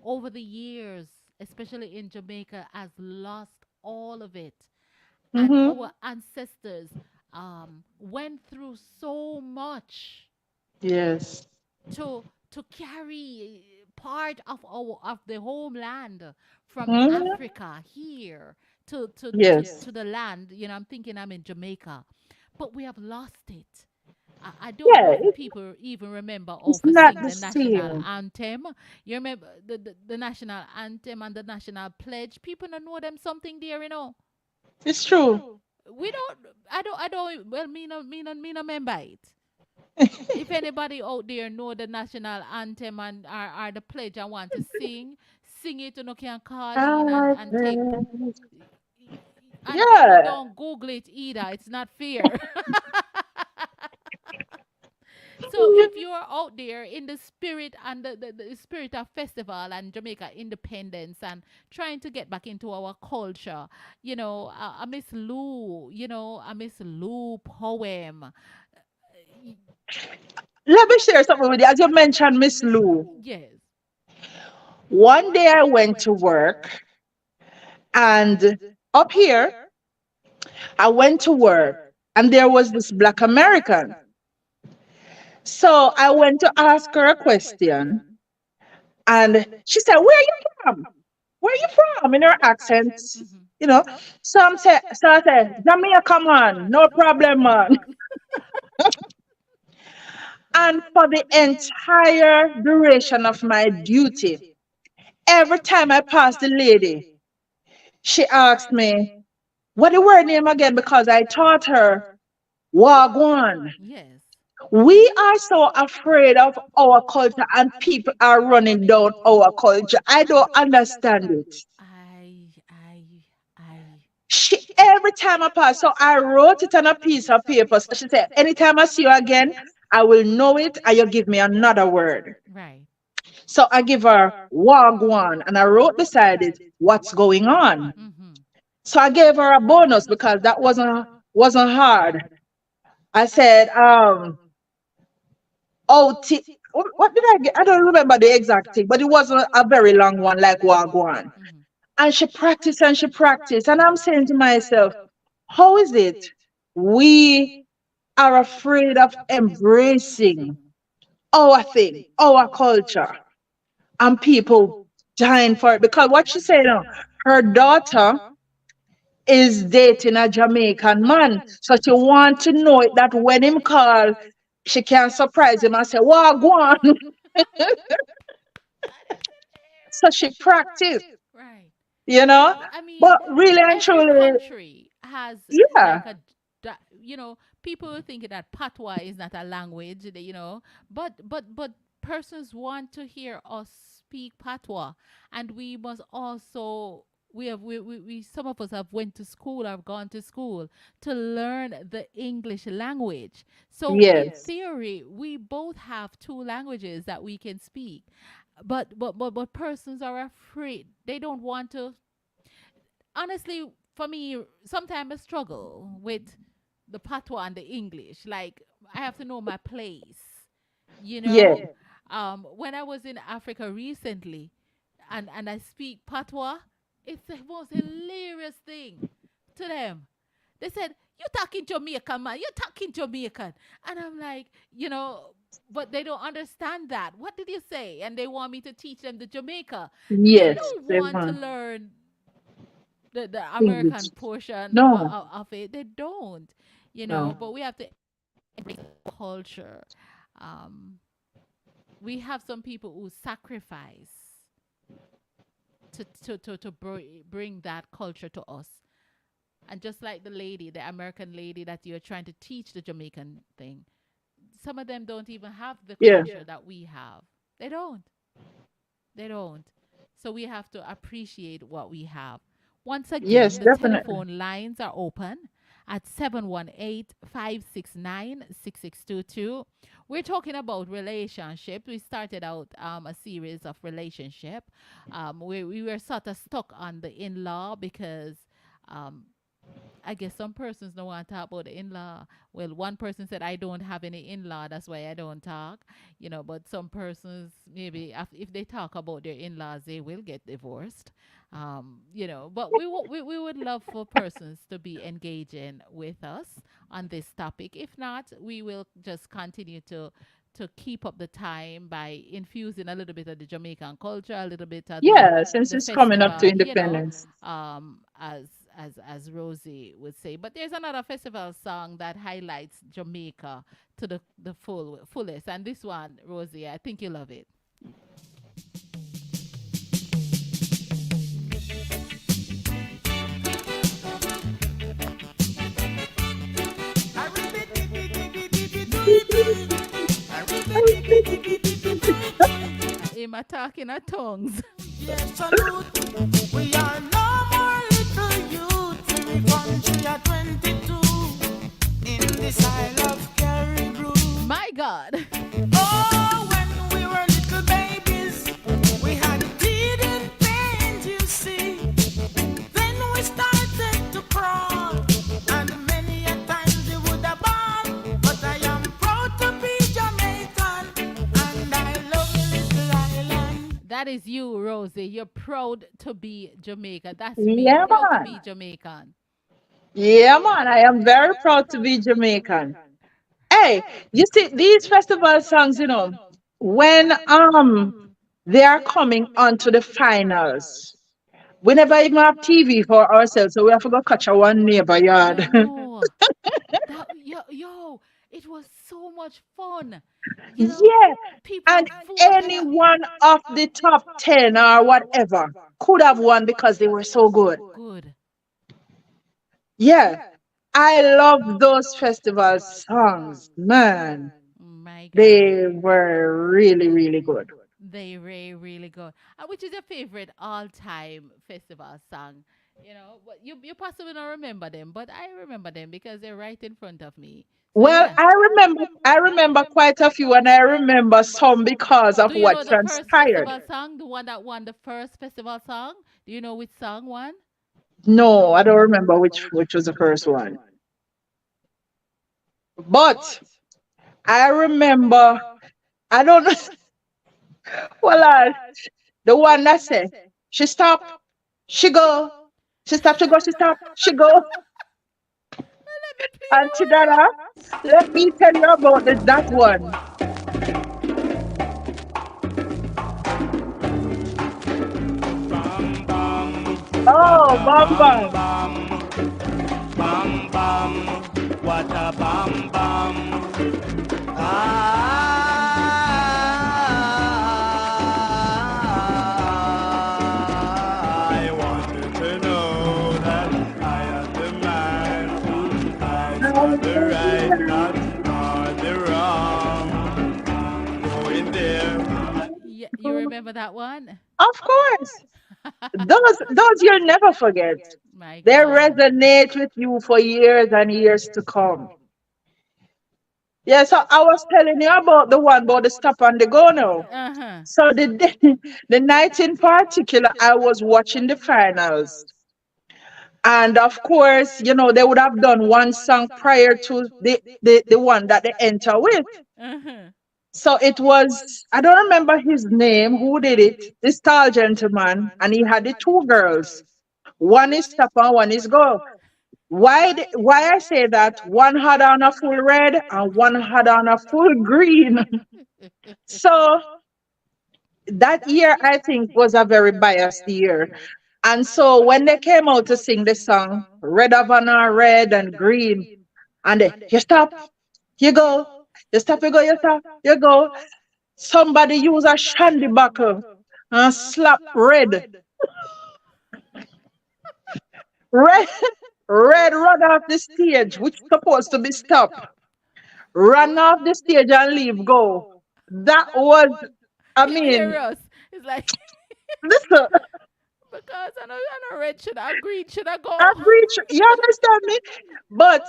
over the years, especially in Jamaica, has lost all of it. And Mm-hmm. our ancestors went through so much Yes. to carry part of the homeland from Mm-hmm. Africa here Yes. to the land. You know, I'm thinking I'm in Jamaica, but we have lost it. I don't know Yeah, if people even remember how it's to not sing the the national same. anthem. You remember the national anthem and the national pledge? People don't know them something there, you know. It's true. We don't. I don't. Well, me no remember it. If anybody out there know the national anthem and are the pledge I want to sing, sing it. You know, can call in I and take. said, And yeah. don't Google it either. It's not fair. So if you are out there in the spirit and the spirit of festival and Jamaica independence and trying to get back into our culture, you know, a Miss Lou, you know, a Miss Lou poem. Let me share something with you. As you mentioned, Miss Lou, Yes. one day I went to work and up here, I went to work and there was this black American. So I went to ask her a question and she said, "Where are you from? Where are you from?" In her accent, Mm-hmm. you know. So I said, "Jamaica man, no problem, man." And for the entire duration of my duty, every time I passed the lady, she asked me, "What the word name again?" Because I taught her Wagwan. Yes. We are so afraid of our culture and people are running down our culture. I don't understand it. I. She every time I pass, so I wrote it on a piece of paper. So she said, "Anytime I see you again, I will know it and you give me another word." Right. So I give her Wagwan and I wrote beside it, "What's going on?" Mm-hmm. So I gave her a bonus because that wasn't hard. I said, OT. What did I get? I don't remember the exact thing, but it wasn't a very long one like Wagwan. Mm-hmm. And she practiced and she practiced. And I'm saying to myself, how is it we are afraid of embracing our thing, our culture, and people dying for it? Because what she said, her daughter is dating a Jamaican man. So she want to know it that when him call, she can surprise him and say, "Wow, go on." So she practiced, Right. you know. I mean, But really and every truly, country has yeah, like you know, people think that patois is not a language, you know, but persons want to hear us speak patois, and we must also. We some of us have went to school, have gone to school to learn the English language. So in yes, theory, we both have two languages that we can speak. But persons are afraid. They don't want to. Honestly, for me, sometimes I struggle with the patois and the English. Like I have to know my place. You yeah, know, when I was in Africa recently, and I speak patois, it's the most hilarious thing to them. They said, "You talking Jamaican, man? You talking Jamaican?" And I'm like, you know, but they don't understand that. What did you say? And they want me to teach them the Jamaica. They yes, don't they want to want learn the English. American portion No, of it. They don't, you know. no, But we have to embrace culture. Um, we have some people who sacrifice to bring that culture to us. And just like the lady, the American lady that you're trying to teach the Jamaican thing, some of them don't even have the yeah, culture that we have. They don't. They don't. So we have to appreciate what we have. Once yes, again, the definitely. telephone lines are open at 718-569-6622. We're talking about relationship. We started out a series of relationship. We were sort of stuck on the in-law because um, I guess some persons don't want to talk about the in-law. Well, one person said I don't have any in-law, that's why I don't talk. But some persons maybe if they talk about their in-laws, they will get divorced. But we would love for persons to be engaging with us on this topic. If not, we will just continue to keep up the time by infusing a little bit of the Jamaican culture, a little bit of Yeah, since the it's coming up to festival, independence. as as Rosie would say. But there's another festival song that highlights Jamaica to the fullest, and this one, Rosie, I think you love it. Am I talking at tongues? Yes, salute. We are no more little youth. We country at 22 in this Isle of Caribou. My God. Oh, when we were little babies, we had teeth and pains, you see. Then we started to crawl, and many a time we would have ball. But I am proud to be Jamaican, and I love little island. That is you, Rosie. You're proud to be Jamaica. That's me. Yeah, Proud to man. be Jamaican. Yeah, man. I am very proud to be Jamaican. Hey, you see, these festival songs, when they are coming on to the finals, we never even have TV for ourselves, so we have to go catch our one neighbor I yard. know. Yo, it was so much fun. You know, Yeah, people and voted any up. one of the top 10 or whatever could have won because they were so good. Good. Yeah, I love those festival songs, man. My God. They were really, really good. They really good. Which is your favorite all-time festival song? But you possibly don't remember them, but I remember them because they're right in front of me. So Well, yeah. I remember quite a few, and I remember some because of Do you what know the first transpired. festival song? The one that won the first festival song? Do you know which song won? No, I don't remember which was the first one, but I remember. I don't know. Well, the one that said she stop, she go, she stop, she go, she stop, she go. Let me play And that Chidara, let me tell you about that one. Bam bam, what Oh, a bam bam bam. bam, bam bam, what a bam bam. I wanted to know that I am the man who fights for the right, not for the wrong. Going there. Yeah, you remember that one? Of course, those you'll never forget. My They God. resonate with you for years and years to come. Yeah, so I was telling you about the one about the stop and the go now. Uh-huh. So the day, the night in particular, I was watching the finals. And of course, they would have done one song prior to the one that they enter with. Uh-huh. So it was, I don't remember his name, who did it, this tall gentleman, and he had the two girls. One is stop and one is go. Why I say that? One had on a full red and one had on a full green. So that year, I think, was a very biased year. And so when they came out to sing the song, Red Havana, red and green, and you stop, you go, you stop, you go, you stop, you go. Somebody use a shandy buckle and slap red, red run off the stage, which is supposed to be stopped. Run off the stage and leave go. That was, I mean, Hilarious. It's like listen, because I know red should I green should I go? you understand me? But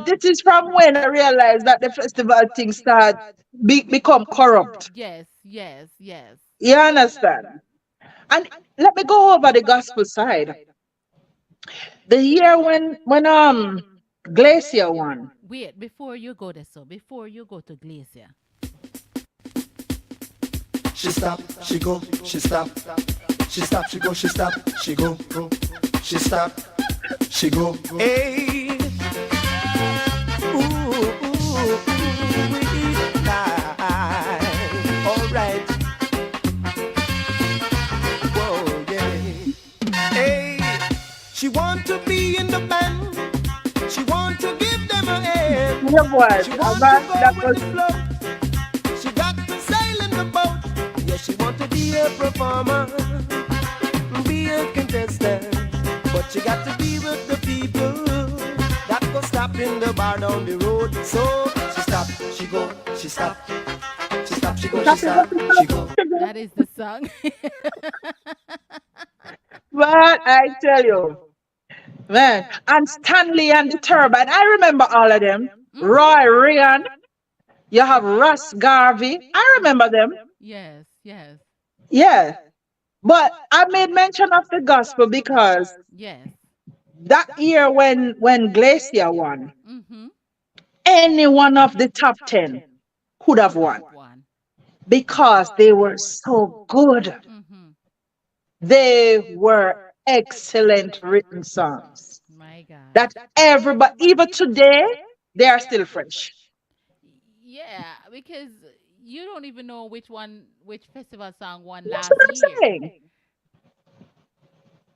this is from when I realized that the festival thing start become corrupt. Yes. You understand? And let me go over the gospel side. The year when Glacier won. Wait, before you go there, so before you go to Glacier. She stop, she go, she stop. She stop, she go, she stop, she go. She stop, she go. Hey, ooh, ooh, all right, whoa, yeah. Hey, she want to be in the band. She want to give them a hand. Yeah, boy. She want to That, that go with was the flow. She got to sail in the boat. Yeah, she want to be a performer, be a contestant. But she got to be with the people that go stop in the bar down the road. So she stop, she go, she stop. She stop, she go, she stop, she go. That is the song. but I tell you, man, and Stanley and the Turbine. I remember all of them. Mm-hmm. Roy Ryan. You have Russ Garvey. I remember them. Yes, yes, Yeah. But I made mention of the gospel because yes. that year when Glacier won, Mm-hmm. any one of the top 10 could have Could won have won. because they were so good. Mm-hmm. They were excellent written songs My God. that everybody, even today, they are still fresh. Yeah, because you don't even know which festival song won That's last what I'm year. saying.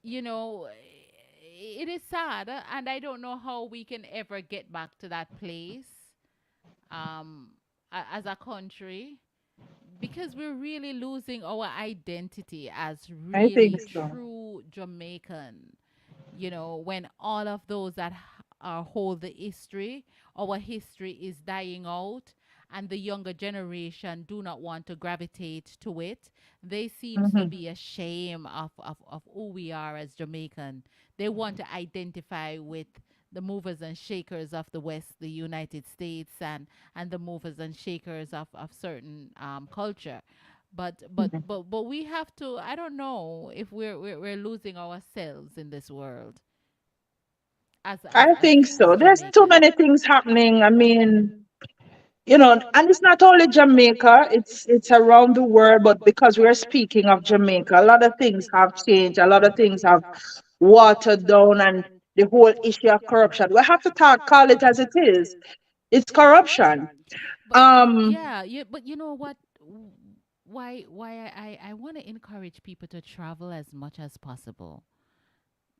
You know, it is sad, and I don't know how we can ever get back to that place um, as a country, because we're really losing our identity as I think really so. true Jamaican. You know, when all of those that are hold the history, our history is dying out, and the younger generation do not want to gravitate to it. They seems to Mhm. be ashamed of who we are as Jamaican. They want to identify with the movers and shakers of the West, the United States, and the movers and shakers of certain culture. But we have to. I don't know if we're losing ourselves in this world as as I as think as so. There's too Jamaican. many things happening. I mean, and it's not only Jamaica, it's around the world, but because we're speaking of Jamaica, a lot of things have changed, a lot of things have watered down, and the whole issue of corruption. We have to call it as it is. It's corruption. But Um, yeah, but you know what? Why I want to encourage people to travel as much as possible.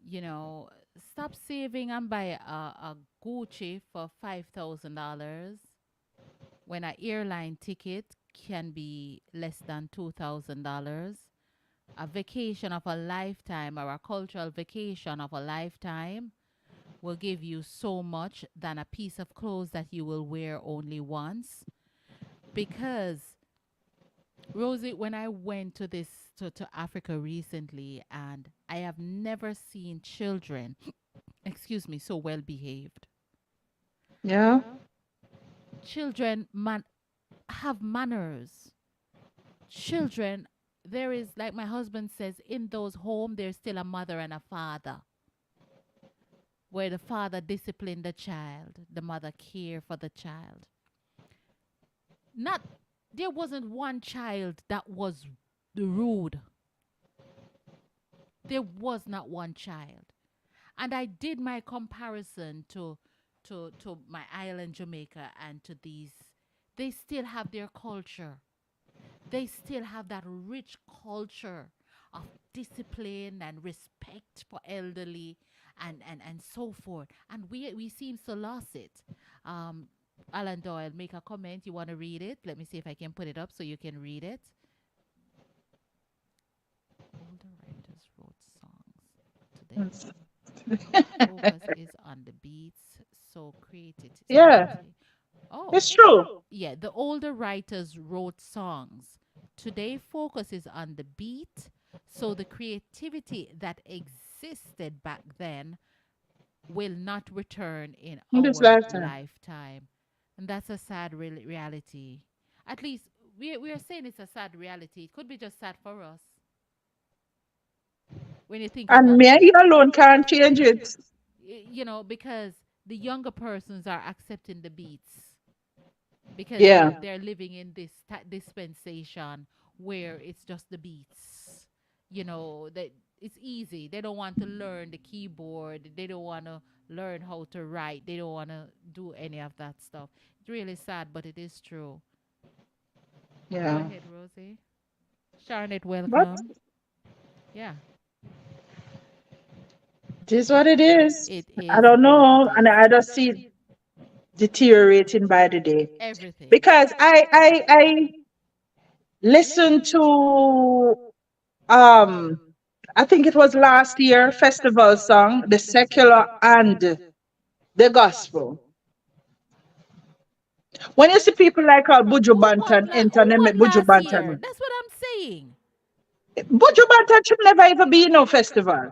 You know, stop saving and buy a Gucci for $5,000 when an airline ticket can be less than $2,000. A vacation of a lifetime or a cultural vacation of a lifetime will give you so much than a piece of clothes that you will wear only once. Because Rosie, when I went to Africa recently, and I have never seen children, excuse me, so well behaved. yeah, Children have manners. Children, there is, like my husband says, in those homes there's still a mother and a father, where the father disciplined the child, the mother care for the child. Not There wasn't one child that was rude. There was not one child. And I did my comparison to my island Jamaica and to these. They still have their culture. They still have that rich culture of discipline and respect for elderly and so forth. And we seem to lost it. Um, Alan Doyle, make a comment. You want to read it? Let me see if I can put it up so you can read it. Older writers wrote songs today. Focus is on the beats, so yeah, creativity. Oh, it's true. yeah, the older writers wrote songs. Today, focus is on the beat, so the creativity that existed back then will not return in In this our lifetime. lifetime. And that's a sad reality. At least we are saying it's a sad reality. It could be just sad for us. when you think And about me it. alone can't change it. Because the younger persons are accepting the beats because Yeah. they're living in this dispensation where it's just the beats. That it's easy. They don't want to learn the keyboard. They don't want to learn how to write. They don't want to do any of that stuff. It's really sad, but it is true. Go Yeah. ahead, Rosie. Charlotte, But welcome. Yeah, it is what it is. it I is don't what it know. And is. I just see it deteriorating by the day. Everything. Because I listened to um I think it was last year festival song, the secular and the gospel. When you see people like Buju Banton Who enter, they won make Buju last year? Banton. That's what I'm saying. Buju Banton should never even be in no festival.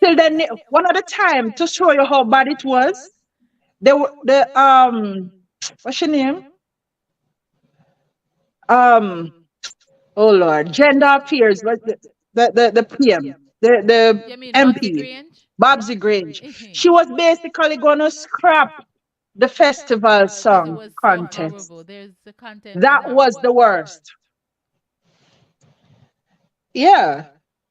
Till then, one of the time to show you how bad it was, the what's your name? Um, oh Lord, gender affairs, what the PM, the You mean Bobsy MP, Grange? Babsy Grange. Mhm. She was basically gonna scrap the festival Because it song was so contest. horrible. The content was That was horrible. the worst. Yeah.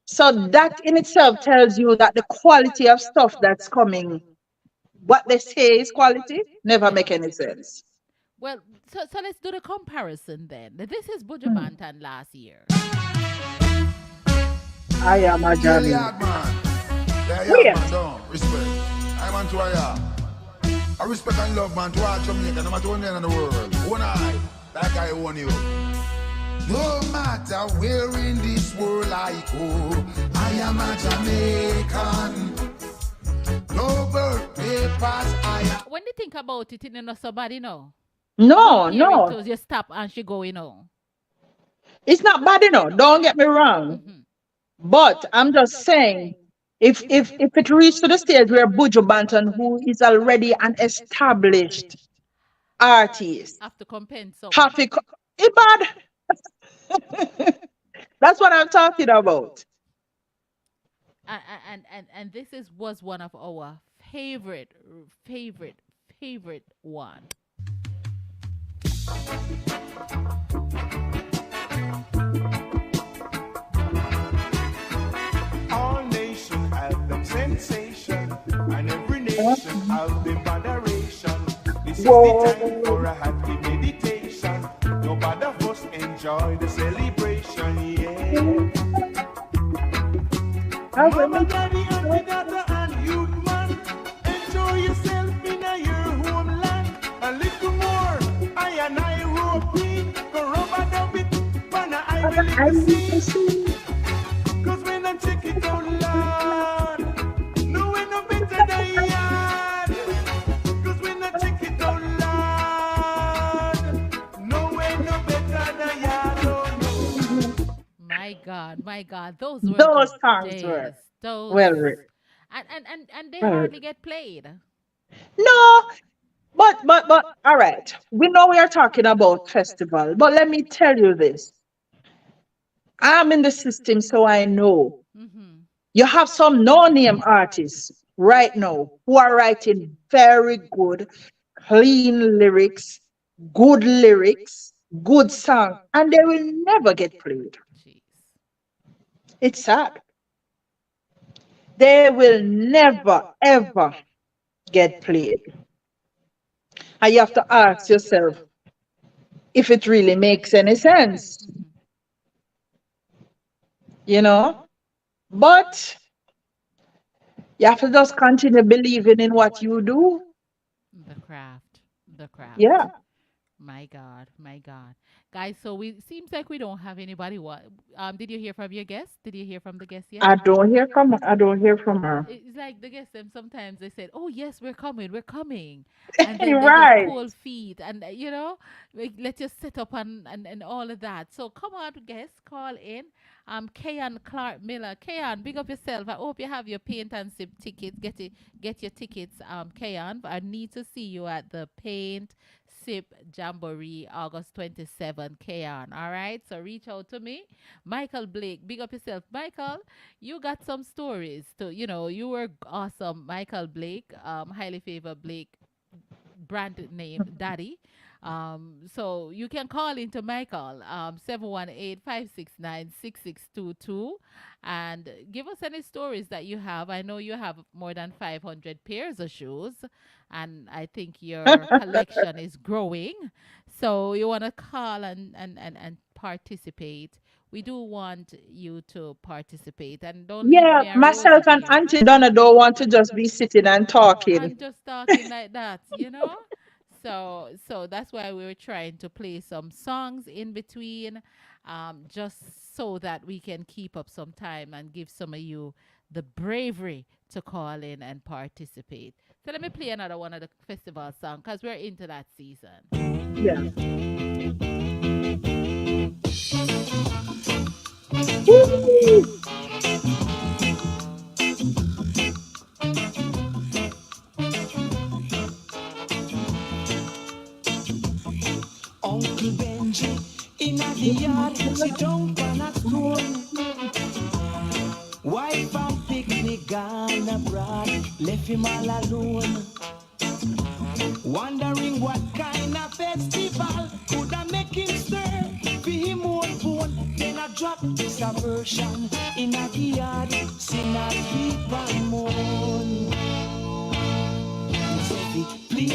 So that in itself tells you that the quality of stuff that's coming, what they say is quality, never Never make make any any sense. sense. Well, so let's do the comparison then. This is Buju Hmm. Banton last year. I am a Hail Johnny. yard man. Yeah, yard man, Wait. don't. Respect. I want to I respect and love man to all Jamaica, no matter where in the world. One eye, like I own you. No matter where in this world I go, I am a Jamaican. No birthday pass, I am. When you think about it, you know somebody know. No, Compare it no. to just stop and she go, you know. It's not bad enough. Don't get me wrong. Hmm. But I'm just saying, if it reaches to the stage where Buju Banton, who is already an established artist, Have to compensate have something. to, it bad. That's what I'm talking about. And this is was one of our favorite favorite one. All nations have them sensation, and every nation have them moderation. This is the time Whoa. for a happy meditation. Nobody of us enjoy the celebration, yeah. Mama, daddy, auntie, daughter, and youth man, enjoy yourself in a your homeland. A little more, I and I rope in, go rubber dub it, banana I will live to see. Cause when I check it out loud, no way no better than yard. Cause when I check it out loud, no way no better than yard. Oh no. My God, those were the Those songs days. were Those well written. and they Well hardly written. get played. No, but all right. We know we are talking about festival, but let me tell you this. I'm in the system, so I know. Mm-hmm. You have some no-name artists right now who are writing very good, clean lyrics, good song, and they will never get played. Jeez. It's sad. They will never ever get played. And you have to ask yourself if it really makes any sense, Mm-hmm. you know? But you have to just continue believing in what you do. The craft. The craft. Yeah. My God. Guys, so we seems like we don't have anybody. What did you hear from your guest? Did you hear from the guest yet? I don't hear from her. It's like the guests them sometimes they said, "Oh yes, we're coming," and then You're they get right. cold feet, and like, let's just set up and all of that. So come on, guests, call in. Kayan Clark Miller, Kayan, big up yourself. I hope you have your paint and sip tickets. Get your tickets, Kayan. I need to see you at the paint Sip Jamboree, August 27, Kayan. All right. So reach out to me. Michael Blake, big up yourself. Michael, you got some stories to, you were awesome. Michael Blake, highly favored Blake, brand name Daddy. So you can call into Michael, 718-569-6622, and give us any stories that you have. I know you have more than 500 pairs of shoes, and I think your collection is growing. So you want to call and participate. We do want you to participate, and don't leave Yeah, me and Rosie myself and here. Auntie Donna don't want to just be sitting and talking. I'm just talking like that. So that's why we were trying to play some songs in between, just so that we can keep up some time and give some of you the bravery to call in and participate. So let me play another one of the festival song because we're into that season. Yeah. Woo! Uncle Benji in the yard, sit down on a stone. Wife and picnic gone abroad, left him all alone. Wondering what kind of festival could I make him stir for him own bone. Then I drop this a version in the yard, sing a keep and moan. Play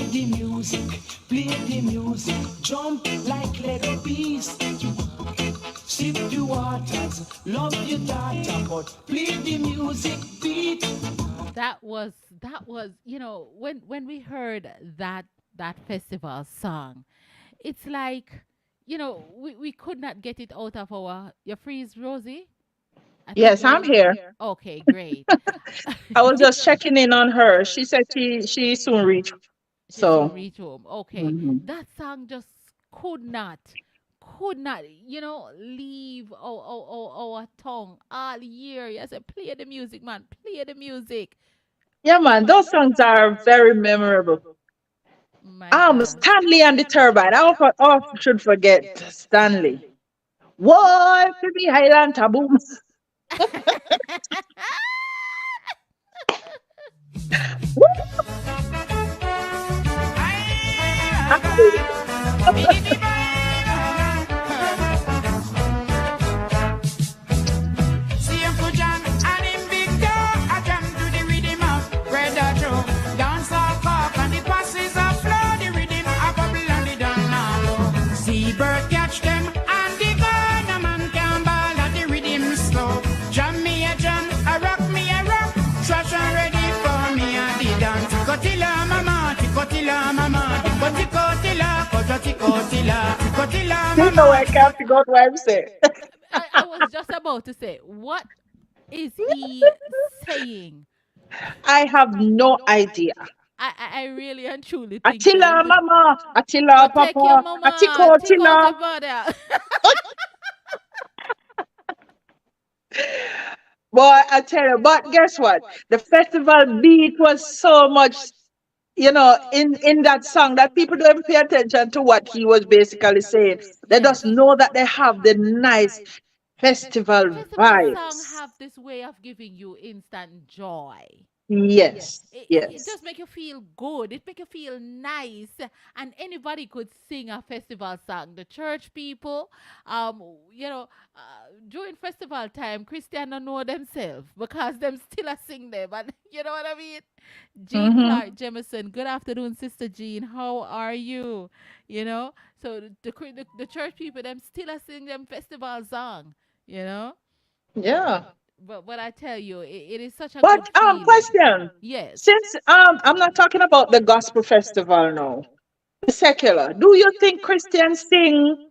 the music, jump like little bees. Sip the waters, love your daughter, but play the music beat. That was when we heard that festival song, it's like we could not get it out of our your freeze, Rosie. I think Yes, I'm you're here. okay, great. I was just checking in on her. She said she soon reach. She soon So, reach home. Okay. mhm. That song just could not leave our tongue all year. You said, play the music, man. Play the music. Yeah, man, those songs are very memorable. My God. Stanley and the Turbine. I should forget Stanley. Why to be Highland Taboo? See Uncle John and him big dog, I jam to the rhythm of Red Hot Joe. Dance all cock and the passes are flow, the rhythm a bubble and the down now. See bird catch them and the gun, a man can ball at the rhythm slow. Jam me a jam, a rock me a rock, trash and ready for me a the dance. Tikotila mama, tikotila, tikotila You know mama. I can't figure out what I'm saying. I was just about to say, what is he saying? I have no idea. I really and truly think so. Attila mama, Go Attila take your papa, mama, Atiko take out Attila. the body. Boy, I tell you, but guess what? The festival beat was so much, in that song that people don't even pay attention to what he was basically saying. They Yes. just know that they have the nice festival Festival song vibes. have this way of giving you instant joy. Yes, It yes. just make you feel good. It make you feel nice, and anybody could sing a festival song. The church people, during festival time, Christian don't know themselves because them still a sing them, and you know what I mean. Jean Mm-hmm. Clark Jemison. Good afternoon, Sister Jean. How are you? So the church people them still a sing them festival song. You know. Yeah. But I tell you, it is such a good But feeling. question. Yes. Since I'm not talking about the gospel festival now, the secular. Do you think Christians sing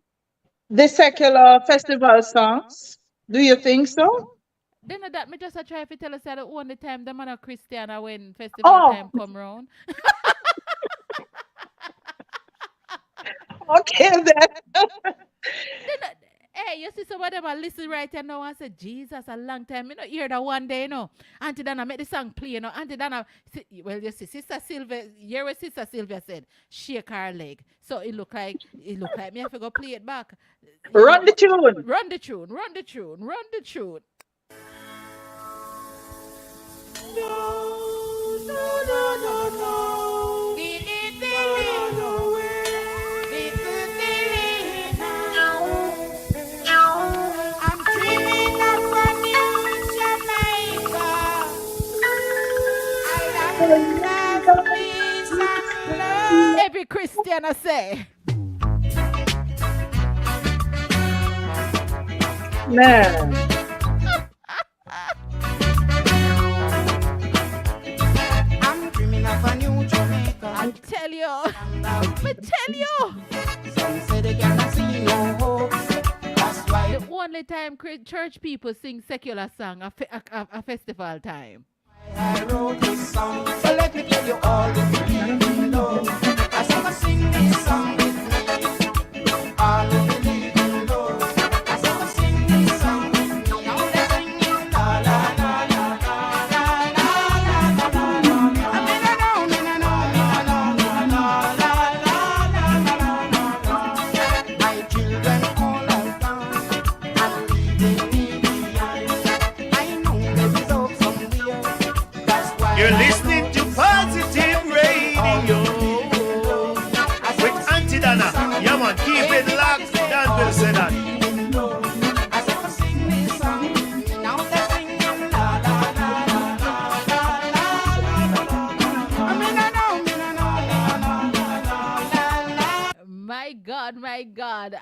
the secular festival songs? Do you think so? Then that me just a try to tell us that the only time the man a Christian are when festival Oh, time come round. okay then. Then, hey, you see some of them I listen right here now and say, Jesus, a long time. You know, hear that one day, you know. Auntie Dana make the song play, you know. Auntie Dana, well, you see, Sister Sylvia, hear what Sister Sylvia said, shake her leg. So it look like me have to go play it back. You Run know, the tune. run the tune, run the tune, run the tune. I'm dreaming of a new Jamaica. I love peace and love. Every Christian I say. Man. I'm dreaming of a new Jamaica. I tell you. I tell you. Some say they cannot see no hope. That's why The only time church people sing secular song a festival time. I wrote this song. So let me tell you all the people in love. I saw sing this song with me. All the people in love. I saw sing this song with me. Now they're singing la la la la la la la la la la. I mean I know, la la la la. My children all are gone and leaving me behind. I know there is hope somewhere. That's why You're listening to Positive Radio with Auntie Dana. Yeah, man, keep it locked. Dan will say that. I said to sing this song. Now they're singing la la la la la la la la. I mean I know, My God.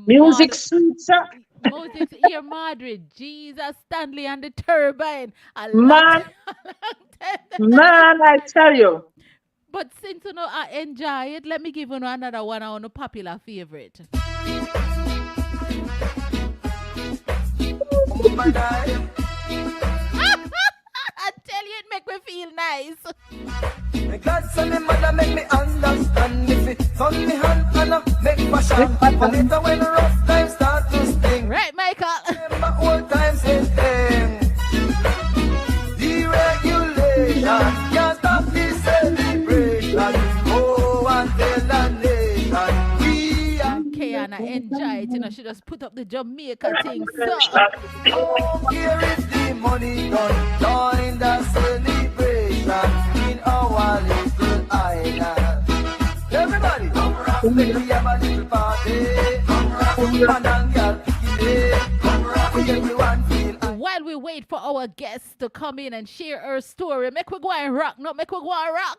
Music sweet, sir. Moses here, Madrid, Jesus, Stanley, and the turbine. A Man. long time. Man, I tell you. But since you know I enjoy it, let me give you another one on a popular favorite. I tell you, it make me feel nice. Me glad so me mother make me understand. If it from me hand and make fashion. And later when the rough times start to sting. Right, Michael? Remember old times in thing. Deregulation can't stop this celebration. Oh, and tell the nation we are. Kiana enjoy it, you know, she just put up the Jamaica thing. So, Oh, here is the money done. Join the celebration in our little island. Everybody, come rock, we have a little party. Come rock, man and girl picking it. Come rock, everyone feel. while we wait for our guests to come in and share her story, make we go and rock, no, make we go and rock.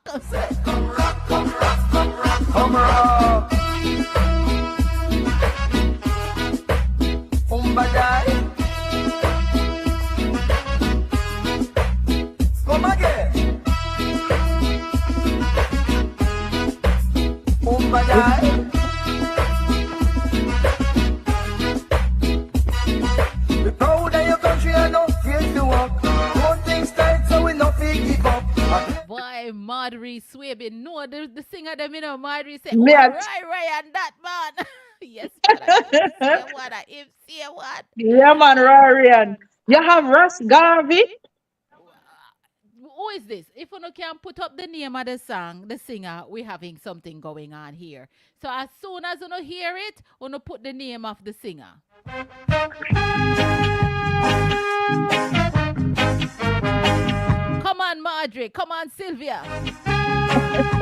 Come rock, come rock, come rock, come rock. Umbadai. Come again. Umbadai. Be proud of your country and not afraid to walk. Don't things tight so we not give up. Boy, Marjorie Swaby, no, the singer them, you know, Marjorie say, Me oh, at- right, and that man. Yes, brother. Say what, if say what. Yeah, man, Rarian. You have Russ Garvey. Who is this? If you can put up the name of the song, the singer, we're having something going on here. So as soon as you hear it, you put the name of the singer. Come on, Marjorie. Come on, Sylvia.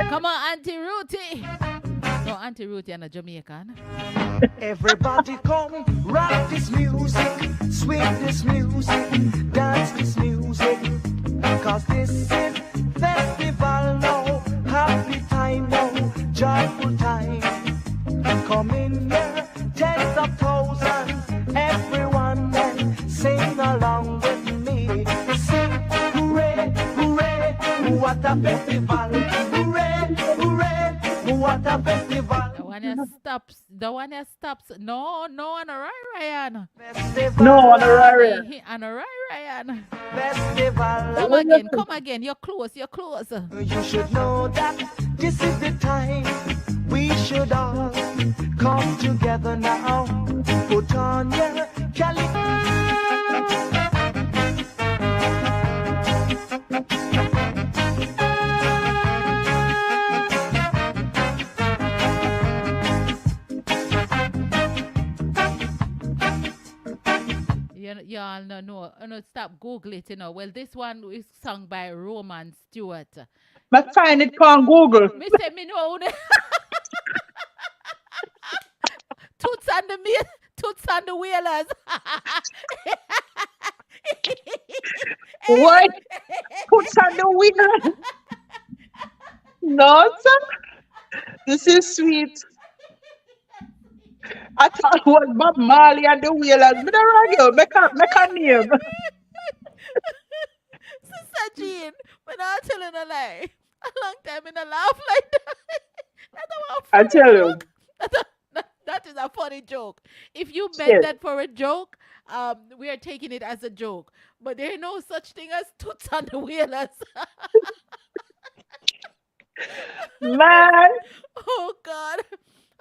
Come on, Auntie Ruthie. No, Auntie Ruthie and a Jamaican. Everybody come, rock this music, swing this music, dance this music. Cause this is festival now, happy time now, joyful time. Come in here, tens of thousands, everyone then sing along with me. Sing, hooray, hooray, what a festival. Hooray, hooray, what a festival. The one that stops. No, on a Ryan. Festival. No, on the Rarian. On a Ryan. Festival. Come again. You're close. You should know that this is the time we should all come together now. Put on your you all know. Stop Google it, Well, this one is sung by Roman Stewart. But find it on Google. Me say me know. Toots and the Wheelers. What? Puts on the wheel. No, sir. This is sweet. I thought it was Bob Marley and the Wheelers. But I radio, make a name. Sister Jean, when I telling a lie, a long time in a laugh like that. That's a I funny tell you. joke. That is a funny joke. If you meant Yes. that for a joke, we are taking it as a joke. But there ain't no such thing as Toots and the Wheelers. Man. Oh God.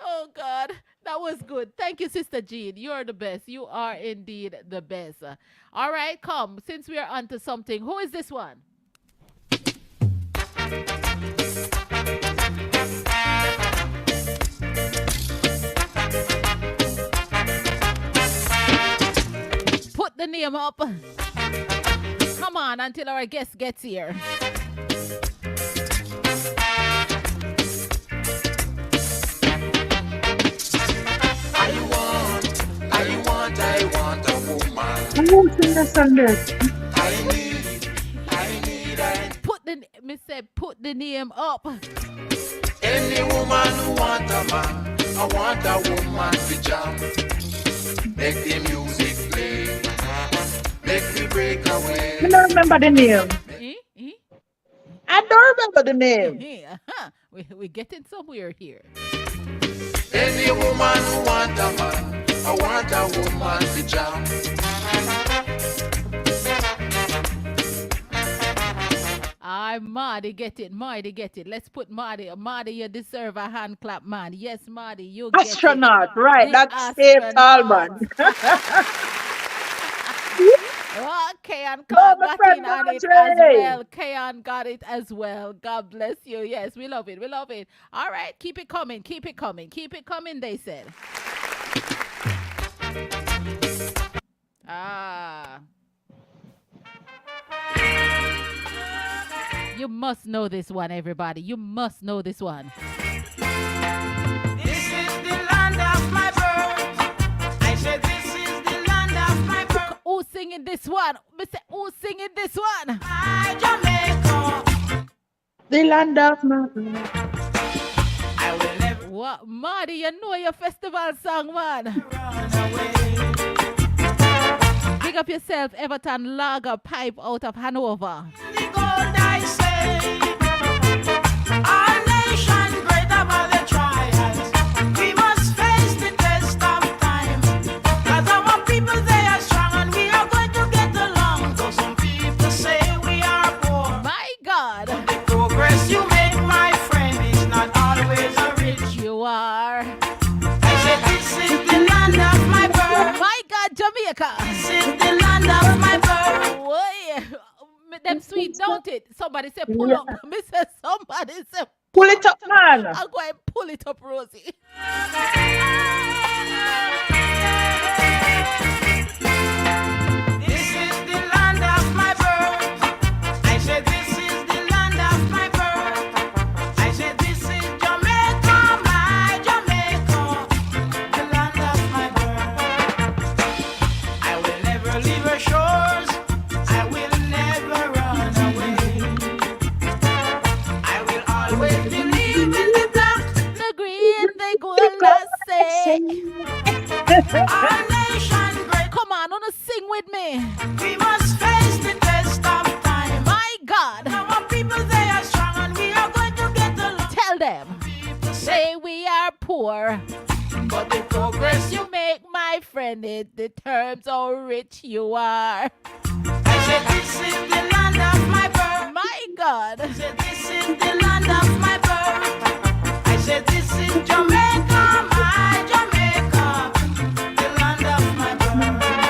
Oh God. That was good. Thank you, Sister Jean. You're the best. You are indeed the best. All right, come. Since we are onto something, who is this one? Put the name up. Come on until our guest gets here. I want a woman. Who sing the song there? Put the name up. Any woman who want a man, I want a woman to jam. Make the music play, make me break away. I don't remember the name. Eh? I don't remember the name. Yeah, we're getting somewhere here. Any woman who want a man, I want a woman to jam. Marty get it. Let's put Marty. Marty, you deserve a hand clap, man. Yes, Marty, you get it. Astronaut, right? The That's Dave Talman. Okay, and No, Clark my got friend in on it Marjorie. as well. Kayan got it as well. God bless you. Yes, we love it. All right, keep it coming. They said. You must know this one, everybody. You must know this one. This is the land of my birth. I said this is the land of my birth. Who's singing this one? Who's singing this one? My Jamaica. The land of my birth. I will never What, Marty? You know your festival song, man. run away. Big up yourself, Everton Lager Pipe out of Hanover. The gold I say. Our nation great above the trials. We must face the test of time. 'Cause our people they are strong and we are going to get along. Though some people say we are poor. My God, The progress you make, my friend, is not always a rich. you are. I said this is the land of my birth. My God, Jamaica. This is the land of my birth. Boy, them sweet, don't it? Somebody say pull up. Me say somebody say Pull it up, man. I'll go and pull it up, Rosie. This is the land of my birth. I said this is the land of my birth. I said this is Jamaica, my Jamaica, the land of my birth. I will never leave her shores. I will never run away. I will always believe in the black. The green, the gold, I say. Our nation great. Come on, wanna sing with me. We must face the test of time. My God, Our people they are strong and we are going to get along. tell them. People say, Say we are poor. but the progress You make my friend, it determines how rich you are. I said this is the land of my birth. My God. I said this is the land of my birth. I said this is Jamaica, my Jamaica, the land of my birth.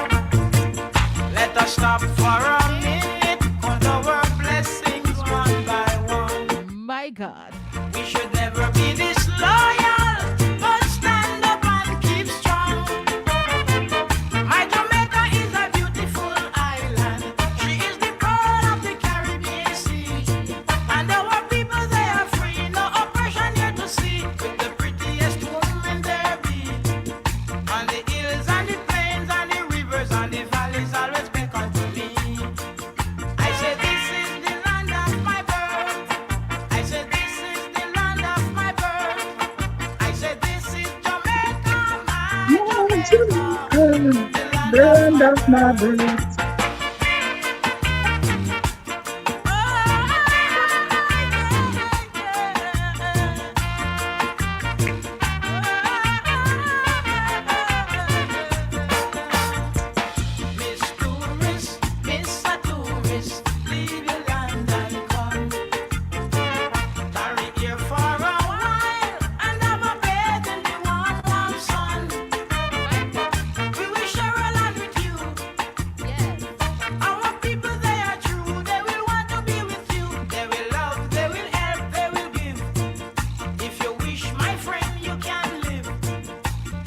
Let us stop for a minute, count our blessings one by one. My God. We should never be disloyal, but stand up and keep strong. My Jamaica is a beautiful Blend of my breath. Miss Tourist, Mr. Tourist, leave your land and come. Tarry here for a while, and have a bathe in the warm sun. We wish our land with you. Yes. Our people, they are true. They will want to be with you. They will love, they will help, they will give. If you wish, my friend, you can live.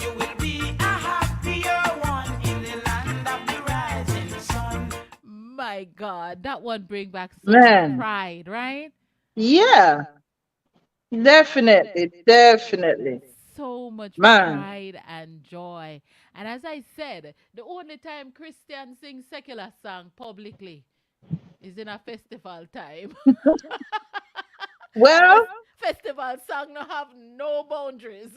You will be a happier one in the land of the rising sun. My God, that one bring back so Man. much pride, right? Yeah, definitely, definitely. So much Man. pride and joy. And as I said, the only time Christians sing secular song publicly is in a festival time. Well, Festival song no have no boundaries.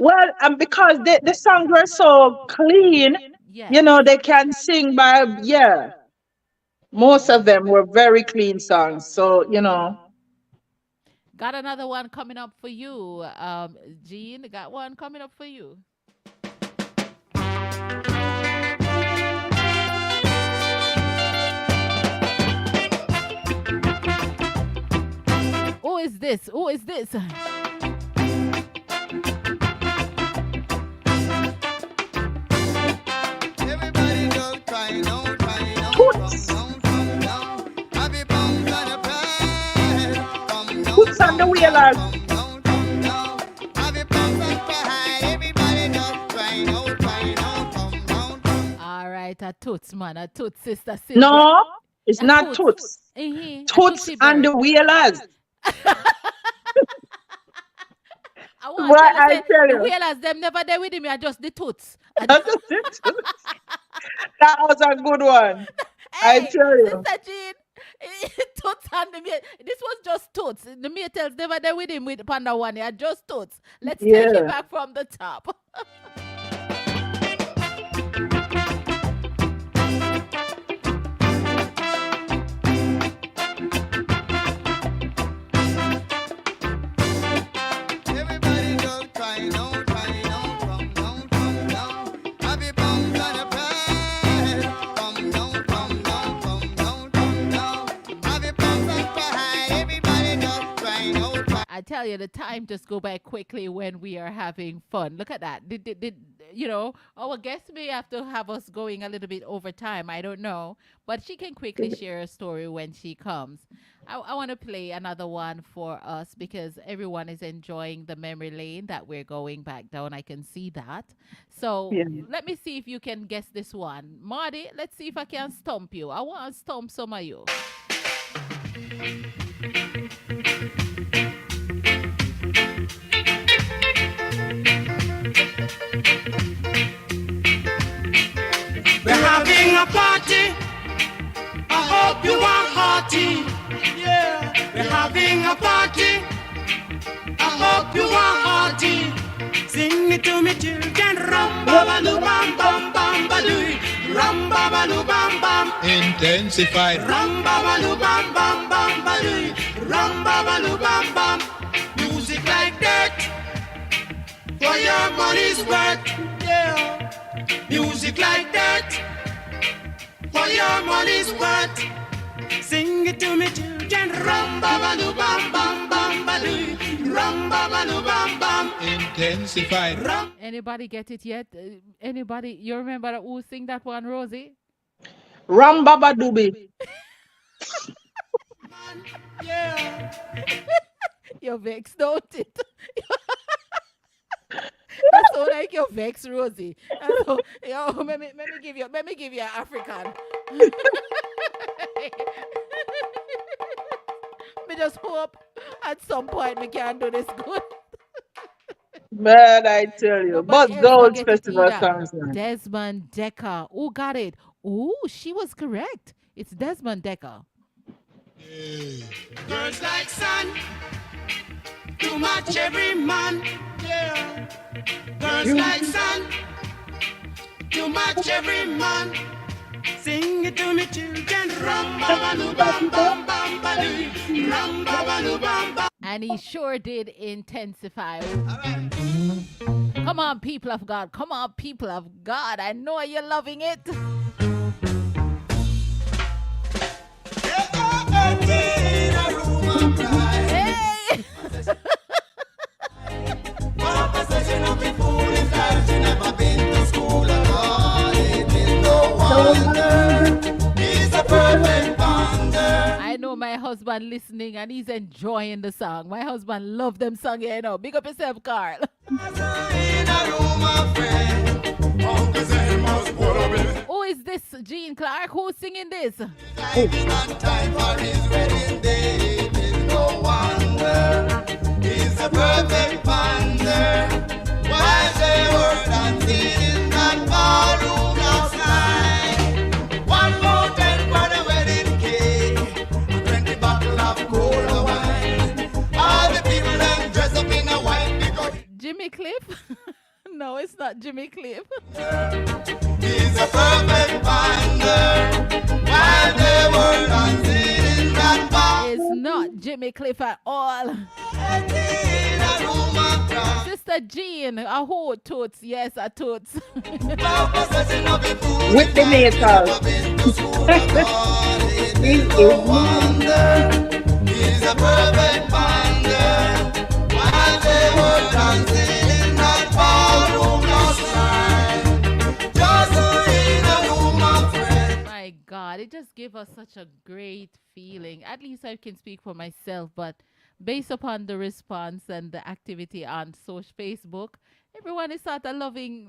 well, and because the songs were so clean, Yes. you know, they can sing by, yeah. Most of them were very clean songs. So, you know, Got another one coming up for you. Jean, got one coming up for you. Who is this? Who is this? Everybody just crying out, crying out. Toots. Come down. Happy pounds and a pride. Come down. Toots and the Wailers. Come down. Happy pounds and pride. Everybody just crying out, crying out. Come down. All right, a toots, man. A toots, sister. No, it's A not Toots. Toots. A Toots Tootsie and the bird. Wailers. I want What to I say, tell the you. whalers, them never there with me. I just the toots. That was a good one. I Hey, tell you. Sister Jean, toots and the mate. This was just toots. The matels never there with him with Panda One. I just toots. Let's take it Yeah. back from the top. Everybody just crying out, crying out. Come down. Happy pounds and a pride. Come down. Happy pounds and pride. Everybody just crying out. I tell you, the time just go by quickly when we are having fun. Look at that. Did you know, our guest may have to have us going a little bit over time. I don't know. But she can quickly share a story when she comes. I want to play another one for us because everyone is enjoying the memory lane that we're going back down. I can see that. So Yeah. let me see if you can guess this one. Marty, let's see if I can stump you. I want to stump some of you. We're having a party. I hope you are hearty. Yeah. We're having a party. I hope you are hearty. Sing it to me, children. Rum ba ba loo bam bam bam ba doo. Rum ba ba loo bam bam. Intensified. Rum ba ba loo bam bam bam ba doo. Rum ba ba loo bam bam. Music like that. For your money's worth. Yeah. Music like that. For your money's worth. Sing it to me, children. Rum ba ba loo bam bam bam ba doo. Rum ba ba loo bam bam. Intensified. Rum. Anybody get it yet? Anybody? You remember who sing that one, Rosie? Ram Baba Doobie. Yeah. You're vexed, don't it? That sound like you're vexed, Rosie. That's so, yo, let me give you an African. Me just hope at some point we can do this good. Man, I tell you. Nobody But else will those get it festival either. songs, man. Desmond Decker. Who got it? Oh, she was correct. It's Desmond Decker. Girls like sun. Too much every man. Yeah. Girls like sun. you match every man. Sing it to me, children. Rum ba ba lu bam bam bam ba doo. Rum ba ba lu bam bam. And he sure did intensify. Come on, people of God. Come on, people of God. I know you're loving it. Hey! Papa says you know be foolish that you never been to school at all. It is no wonder he's a perfect wonder. I know my husband listening and he's enjoying the song. My husband love them song, you know. Big up yourself, Carl. In a room of friends, Uncle Sam must put up in. Who is this? Gene Clark? Who's singing this? Timing on time for his wedding day. It is no wonder he's a perfect wonder. While they were dancing in that ballroom last night, one more ten for the wedding cake, and 20 bottle of cola wine. All the people them dress up in a white because Jimmy Cliff? No, it's not Jimmy Cliff. he's a perfect wonder. While they were dancing in that bar. It's not Jimmy Cliff at all. In a room of crowd. Sister Jean, a whole toots. Yes, a toots. Papa says you know be foolish With the that you makers. never been to school at all. It is no wonder he's a perfect wonder. While they were dancing in that ballroom last night, just in a room of friends. My God, it just gave us such a great feeling. At least I can speak for myself, but based upon the response and the activity on social Facebook, everyone is sort of loving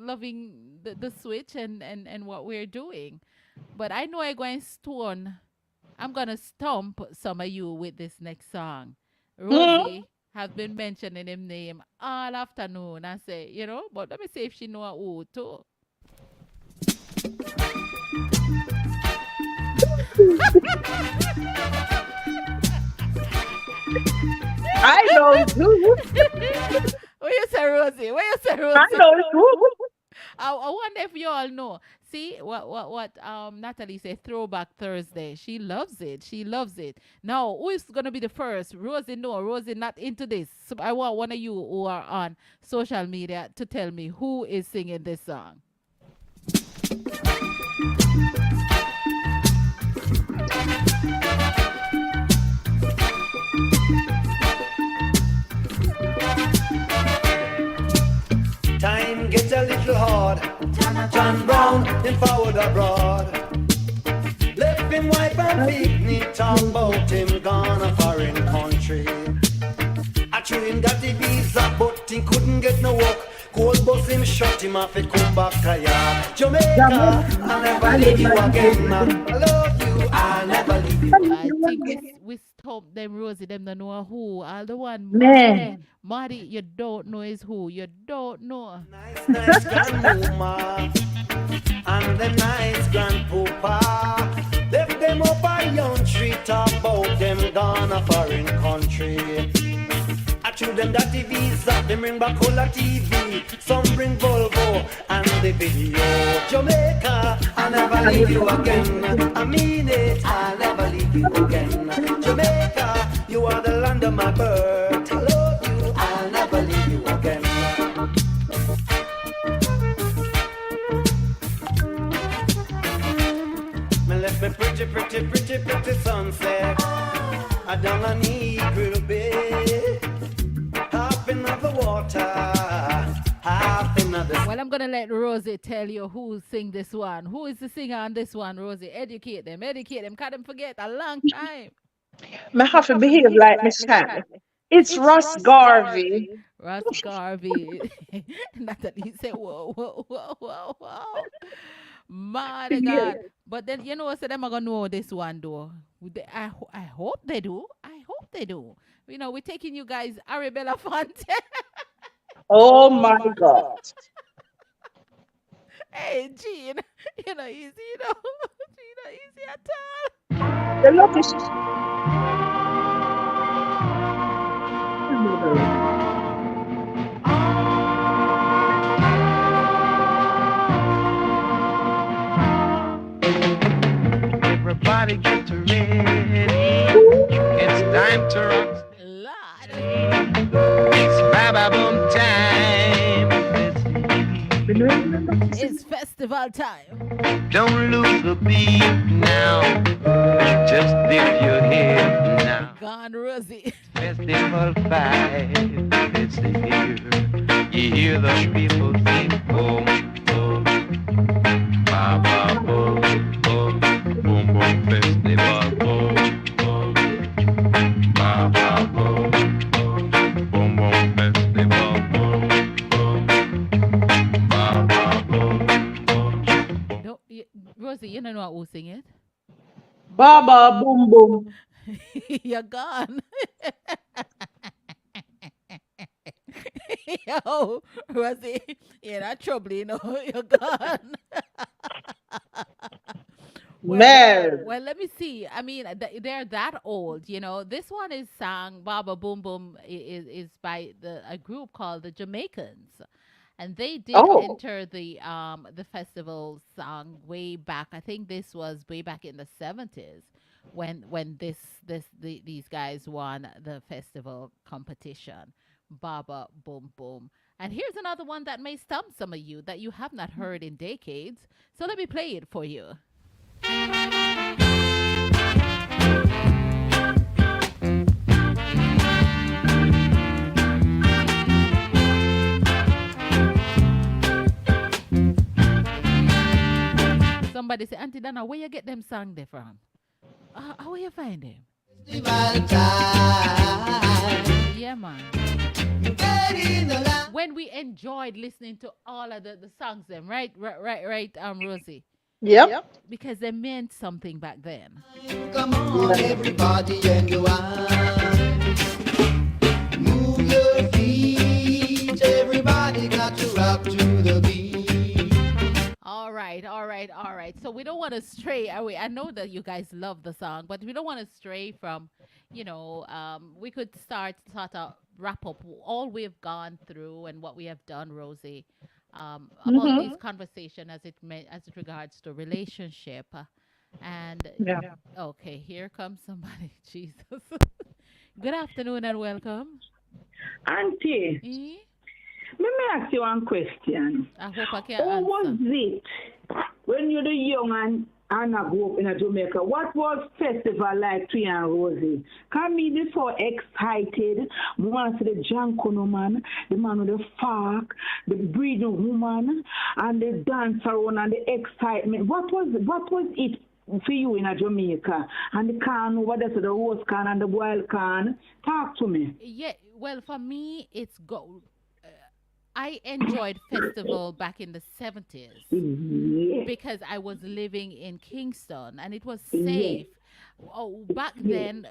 the switch and what we're doing. But I know I'm gonna stomp some of you with this next song. Rosie have been mentioning him name all afternoon. I say, you know, but let me see if she know who too. I know too. Where you say, Rosie? Where you say, Rosie? I know too. I wonder if you all know. See what Natalie said, Throwback Thursday. She loves it. She loves it. Now, who is gonna be the first? Rosie, no, Rosie not into this. So I want one of you who are on social media to tell me who is singing this song. Time gets a little hard. John Brown, him forward abroad. Left him wife and picnic, talk about him gone a foreign country. I threw him got the visa, but he couldn't get no work. Cold bus him shut him off, he come back to ya. Jamaica, I'll never leave you again. I love you, I'll never leave you. I think we stop them, Rosie. Them don't know who. All the one, Man. Marty, you don't know is who. You don't know. Nice grandmama and them nice grandpapa. Left them up a young tree, talk about them gone a foreign country. I threw them that visa, them bring back all the TV. Some bring Volvo and the video. Jamaica, I'll never leave you again. I mean it, I'll never leave you again. Jamaica, you are the land of my birth. I love you, I'll never leave you again. Me left me pretty sunset. I done a Negro Bay. Half in the water, half in the. Well, I'm gonna let Rosie tell you who sing this one. Who is the singer on this one, Rosie? Educate them. Can't them forget a long time. I have to behave like Miss Stanley. It's Russ Garvey. Russ Garvey. Natalie said, whoa. My God. But then, you know, so them are going to know this one, though. I hope they do. You know, we're taking you guys Arabella Fonte. Oh my God. Hey, Jean. You know, easy, you know. Jean, not easy at all. The lucky festival time. Don't lose the beat now. Just dip your head now. Gone, Rosie. Festival vibe, it's here. You hear the people sing, boom, boom, ba ba boom, boom, boom, boom, festival, boom, boom, ba ba boom, boom, boom, festival, boom, boom, ba ba boom. Rosie, you don't know who sing it? Baba boom boom. You're gone. Yo, Rosie, you're not trouble, you're gone. Man. Well, let me see. I mean, they're that old, This one is sung Baba Boom Boom is by a group called the Jamaicans, and they did Oh. enter the festival song way back. I think this was way back in the 70s when these guys won the festival competition. Baba Boom Boom. And here's another one that may stump some of you that you have not heard in decades. So let me play it for you. Somebody say, Auntie Dana, where you get them song there from? How you find them? Yeah, man. When we enjoyed listening to all of the songs, them right, Rosie, Yep. because they meant something back then. Come on, everybody, and you move your feet. Everybody got to rock to the beat. All right. So we don't want to stray away. I know that you guys love the song, but we don't want to stray from, we could start sort of wrap up all we've gone through and what we have done, Rosie, about this conversation as it regards to relationship. And Yeah. okay, here comes somebody. Jesus. Good afternoon and welcome. Auntie, Eh? let me ask you one question. I hope I can How was answer. it when you were young and I grew up in Jamaica? What was festival like to you and Rosie? Can me be so excited? We want to see the Jankono man, the man with the fork, the breeding woman, and the dance around and the excitement. What was it for you in Jamaica? And the can over there, so the roast can and the boiled can. Talk to me. Yeah, well, for me, I enjoyed festival back in the 70s Yeah. because I was living in Kingston and it was Yeah. safe. Oh, back then,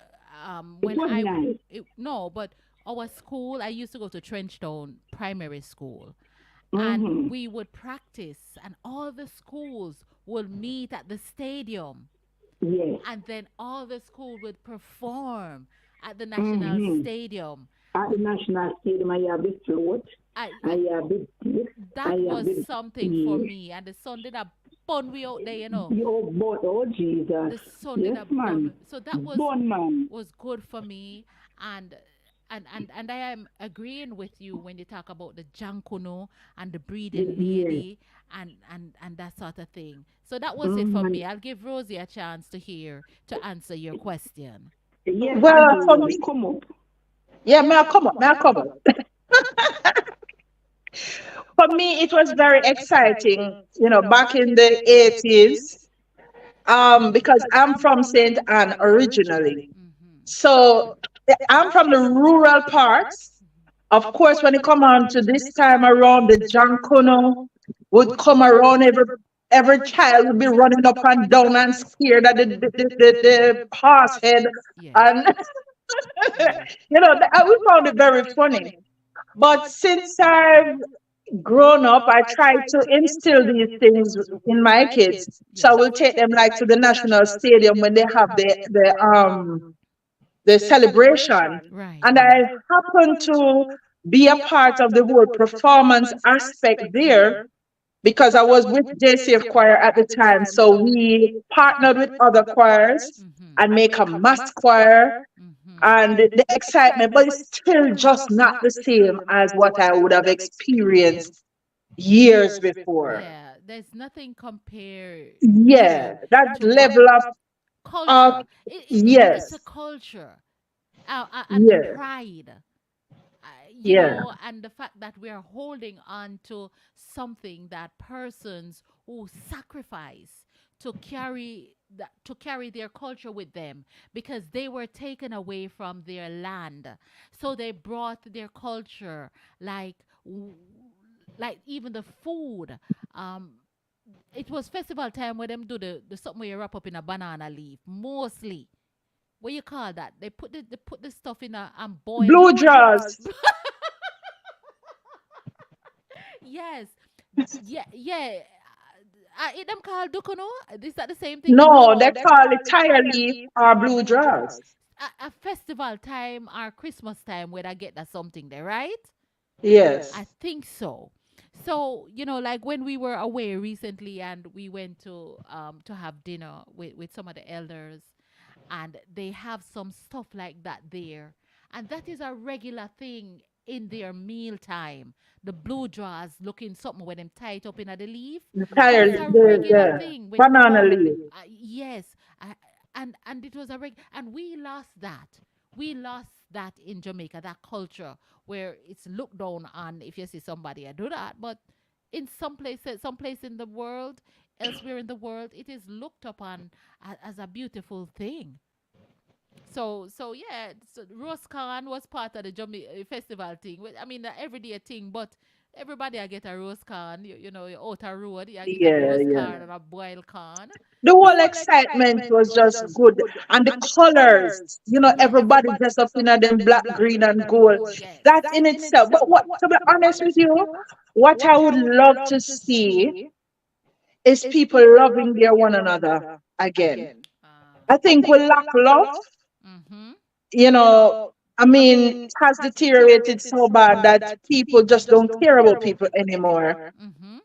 when was nice. no, but our school, I used to go to Trenchtown Primary School, and we would practice, and all the schools would meet at the stadium, Yes. and then all the school would perform at the National Stadium. At the National Stadium, I have the float. I, I have the that I have was the something for me, and the sun did a bun we out there, Oh, Jesus. The sun did Yes, a man. so that Born man. was good for me, and I am agreeing with you when you talk about the Jankuno and the breeding lady and that sort of thing. So that was it for me. I'll give Rosie a chance to answer your question. Yes, Well, Auntie for Rosie, me, come up. yeah, may I come up? For me, it was very exciting, back in the 80s, because I'm from St. Anne originally. So I'm from the rural parts. Of course, when it come on to this time around, the Jankono would come around. Every child would be running up and down and scared at the horse head. Yes. And, we found it very funny. But since I've grown up, I try to instill these things in my kids. So I will take them like to the National Stadium when they have the celebration. Right. And I happen to be a part of the whole performance aspect there because I was with JCF Choir at the time. So we partnered with other choirs and make a mass choir. And the excitement, but it's still just not the same as what I would have experienced years before. Yeah, there's nothing compared, Yeah, that to what level of culture. It's a yes, culture, and the yes, pride, yeah. and the fact that we are holding on to something that persons who sacrifice to carry their culture with them because they were taken away from their land, so they brought their culture, like w- like even the food. um it was festival time where them do the something where you wrap up in a banana leaf mostly. What you call that? They put the stuff in a and boil Blue it. jaws. Yes. Yeah, yeah. I eat them called dukono. Is that the same thing? No, No, they they call it call it tire tire leaf leaf or or blue blue jaws. jaws. A festival time or Christmas time where I get that something there, right? I Yes. think so. So, like when we were away recently and we went to have dinner with some of the elders, and they have some stuff like that there. And that is a regular thing in their meal time. The blue jaws looking something with them tied up in the leaf. The That tire, is a regular the thing with banana leaf. yes. And it was a and we lost that. We lost that in Jamaica, that culture where it's looked down on if you see somebody I do that. But in some place in the world, elsewhere in the world, it is looked upon as a beautiful thing. So yeah, so Roscan was part of the festival thing. I mean, the everyday thing, but everybody I get a Roscan. You out a road, you get a Yeah, roast yeah. corn and a boiled corn. The whole excitement was just good. And the colors, everybody dressed up in a them black, green, and gold. Yes. That in itself. But what, to be honest with you, what I would love to see is people loving their one another again. I think we lack love, Mm-hmm. you know. I mean, it has deteriorated so bad that people just don't care about people anymore, Mm-hmm.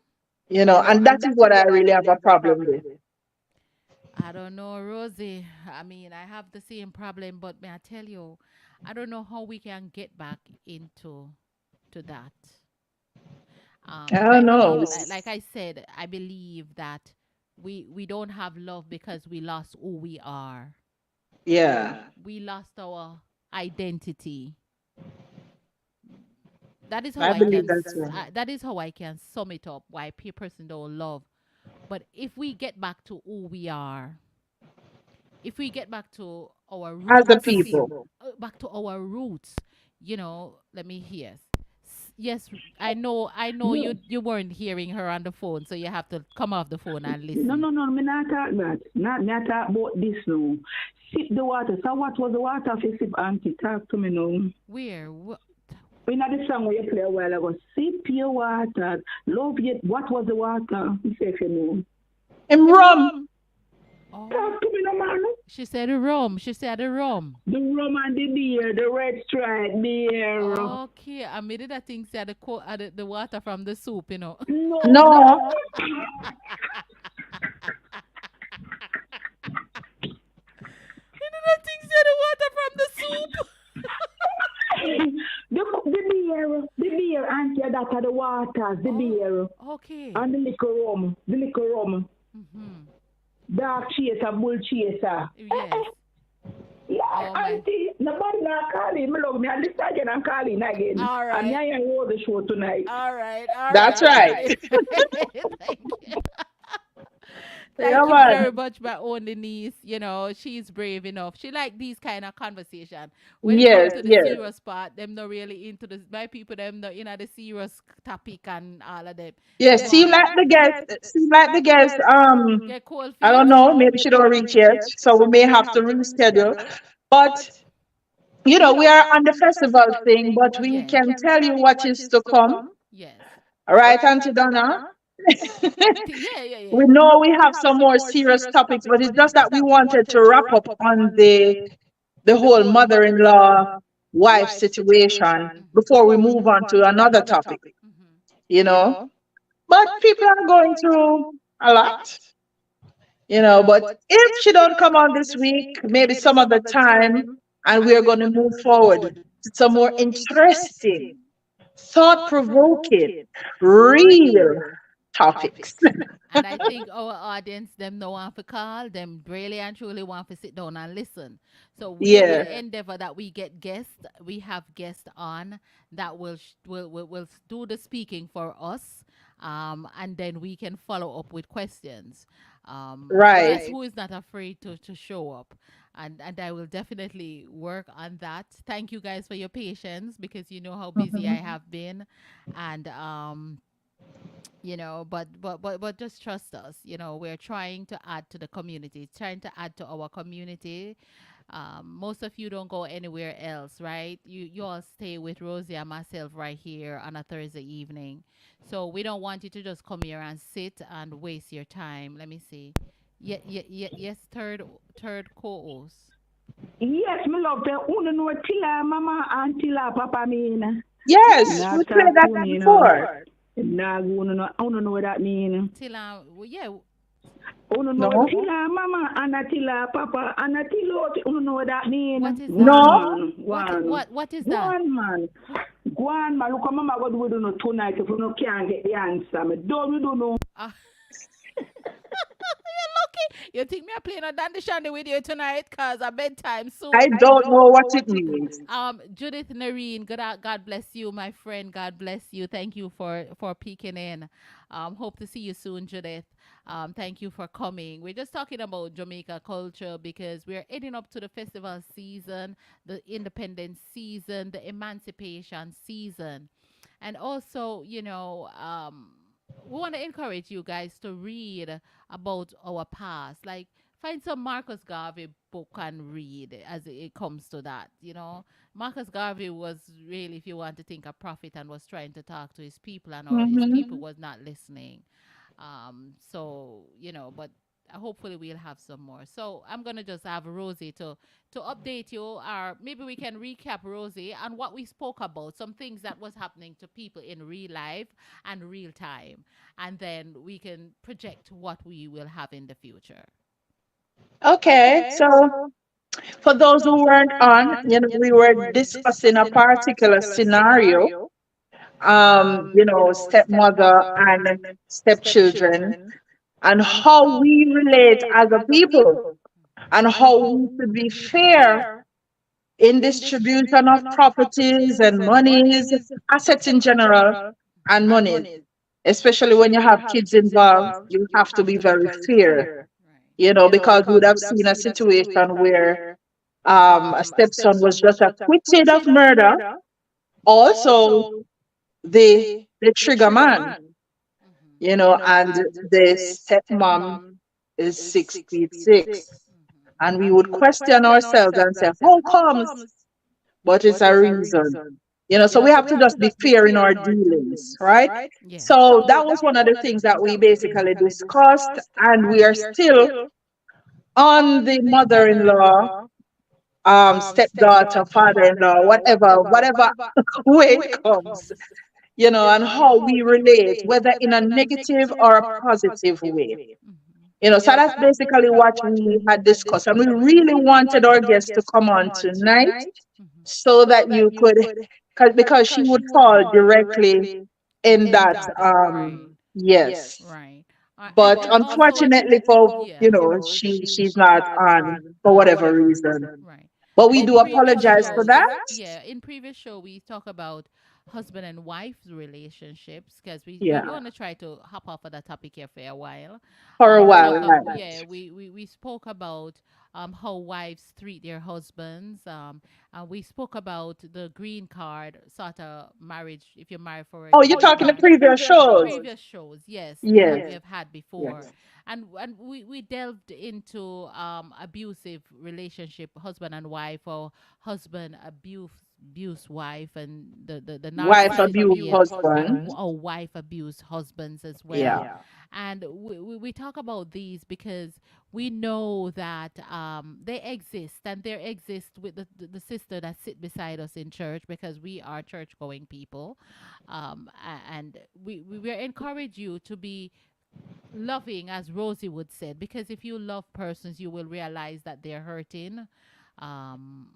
and that is what I really have a problem with. I don't know, Rosie. I mean, I have the same problem, but may I tell you, I don't know how we can get back into to that. I I don't know. believe, like I said, I believe that we don't have love because we lost who we are. Yeah. We lost our identity. That is how I I believe can. that's right. That is how I can sum it up. Why person don't love. But if we get back to who we are, if we get back to our As a roots, people. back to our roots, let me hear. Yes, I know you weren't hearing her on the phone, so you have to come off the phone and No, listen. no, no, me not talk that. Not me not talk about this now. Sip the water. So what was the water if you sip, auntie? Talk to me now. Where? In the song where you play a while ago, sip your water. Love it. What was the water? You say if you know. And rum. Oh, Talk to me no man. she said the rum. She said the rum. The rum and the beer, the red stripe beer. Okay, I made it. I think said the water from the soup. No, No. no. I think said the water from the soup. The beer, auntie, that are the waters, the beer, Okay. and the liquor rum, Mm-hmm. dark chaser, bull chaser. Yes. Yeah, Oh my. auntie, nobody not calling me, love me, and this again I'm calling again. All right. And I hold the show tonight. All right. All That's right. Thank you. Yeah, Thank you man. very much, my only niece. She's brave enough. She like these kind of conversation. When it Yes, comes to the yes. serious part, them not really into the my people. Them not the serious topic and all of them. Yes, Them seem like the guest, get cold I don't feet. know, maybe she don't reach yet, so we may have to reschedule. But we are on the festival thing, but we Yes. can tell you what is to come. Yes. All right, Auntie Donna? Yeah. Yeah. We Yeah. know we have some more serious topics, but it's just that we wanted to wrap up on the whole mother-in-law wife situation before we move on to another topic, Mm-hmm. you know. But people are going through a lot, But if she don't come on this week, maybe some other time, and we are going to move forward to some more interesting, thought-provoking, real topics. And I think our audience, them no want to call, them really and truly want to sit down and listen. So we will Yeah. endeavor that we get guests. We have guests on that will do the speaking for us, and then we can follow up with questions. Right. Guess who is not afraid to show up, and I will definitely work on that. Thank you guys for your patience because you know how busy I Mhm. have been, and but just trust us. We're trying to add to the community, trying to add to our community. Most of you don't go anywhere else, right? You all stay with Rosie and myself right here on a Thursday evening. So we don't want you to just come here and sit and waste your time. Let me see. Yes, third co-host. Yes, me love the uno no tila mama and tila papa mean. Yes, Not we talk played that to me, before. Nah, uno know what that mean. Well, yeah. Uno know No? tila mama and tila papa and tilo. Uno know what that mean. What is that? One No? man, one. What is that? One man. Go on, man. Look, mama, what do we do no tonight if we no can't get the answer? Me don't know. Ah. You're lucky. You think me a playing a dandy shandy with you tonight? Cause a bedtime I soon. don't know what it means. Judith Nareen, God bless you, my friend. God bless you. Thank you for peeking in. Hope to see you soon, Judith. Thank you for coming. We're just talking about Jamaica culture because we're heading up to the festival season, the independence season, the emancipation season. And also, we want to encourage you guys to read about our past. Like, find some Marcus Garvey book and read as it comes to that. Marcus Garvey was really, if you want to think, a prophet and was trying to talk to his people, and or his people was not listening. But hopefully we'll have some more. So I'm gonna just have Rosie to update you, or maybe we can recap, Rosie, on what we spoke about, some things that was happening to people in real life and real time, and then we can project what we will have in the future. Okay, so for those who weren't on, we were discussing a particular scenario, stepmother and stepchildren, and how we relate as a people, and how we should be fair in distribution of properties and monies, assets in general, and monies. Especially when you have kids involved, you have to be very fair, because we would have seen a situation where a stepson was just acquitted of murder. Also, the trigger man, and the stepmom is 6 feet 6. And we would question ourselves and say, how comes? But it's a reason. So we have to just be fair in our dealings, right? So that was one of the things that we basically discussed, and we are still on the mother-in-law, stepdaughter, father-in-law, whatever way it comes, and how we relate, whether in a negative or a positive way. So that's basically what we had discussed. And we really wanted our guest to come on tonight so that you could, because she would fall directly in that, yes. Right. But unfortunately for, she's not on for whatever reason. Right. But we do apologize for that In previous show, we talk about husband and wife relationships because we Yeah. want to try to hop off of that topic here for a while. for a We while. talk Right. yeah, we spoke about how wives treat their husbands. And we spoke about the green card sort of marriage if you're married for a Oh, you're green talking the card. previous shows. Previous shows, yes, that we Yes. have had before, Yes. and we delved into abusive relationship, husband and wife, or husband abuse wife, and the Wife narcissistic abuse behavior, husband. or wife abuse husbands as well. Yeah. And we talk about these because we know that they exist, and they exist with the sister that sit beside us in church because we are church going people, and we encourage you to be loving, as Rosie would said, because if you love persons, you will realize that they're hurting, and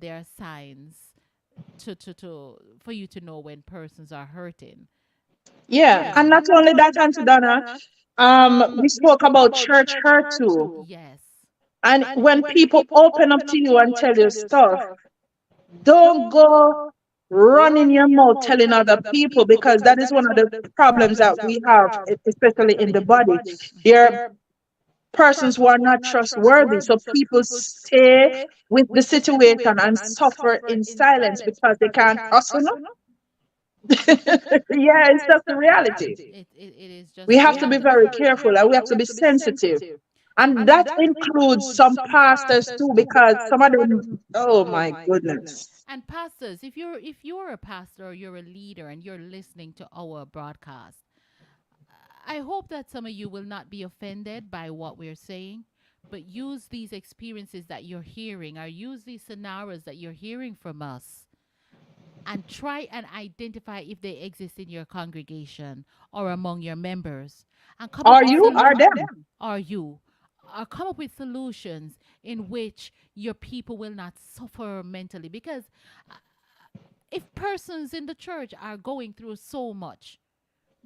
there are signs to for you to know when persons are hurting. Yeah. Yeah. And not only that, Auntie Donna, We spoke about church hurt too. Yes. And when people open up to you and tell you stuff, don't go running your mouth telling other people, because that is one of the problems that we have, especially in the body. There are persons who are not trustworthy. So people stay with the situation and suffer in silence because they can't hustle. No? Yeah, it's just the reality. It is just We the have to be very reality. careful and we have to be sensitive. And that includes some pastors too, because some of them, oh my goodness. And pastors, if you're a pastor or you're a leader and you're listening to our broadcast, I hope that some of you will not be offended by what we're saying, but use these experiences that you're hearing, or use these scenarios that you're hearing from us, and try and identify if they exist in your congregation or among your members, and come up Are with you? Are solutions. them? Are you? Or come up with solutions in which your people will not suffer mentally. Because if persons in the church are going through so much,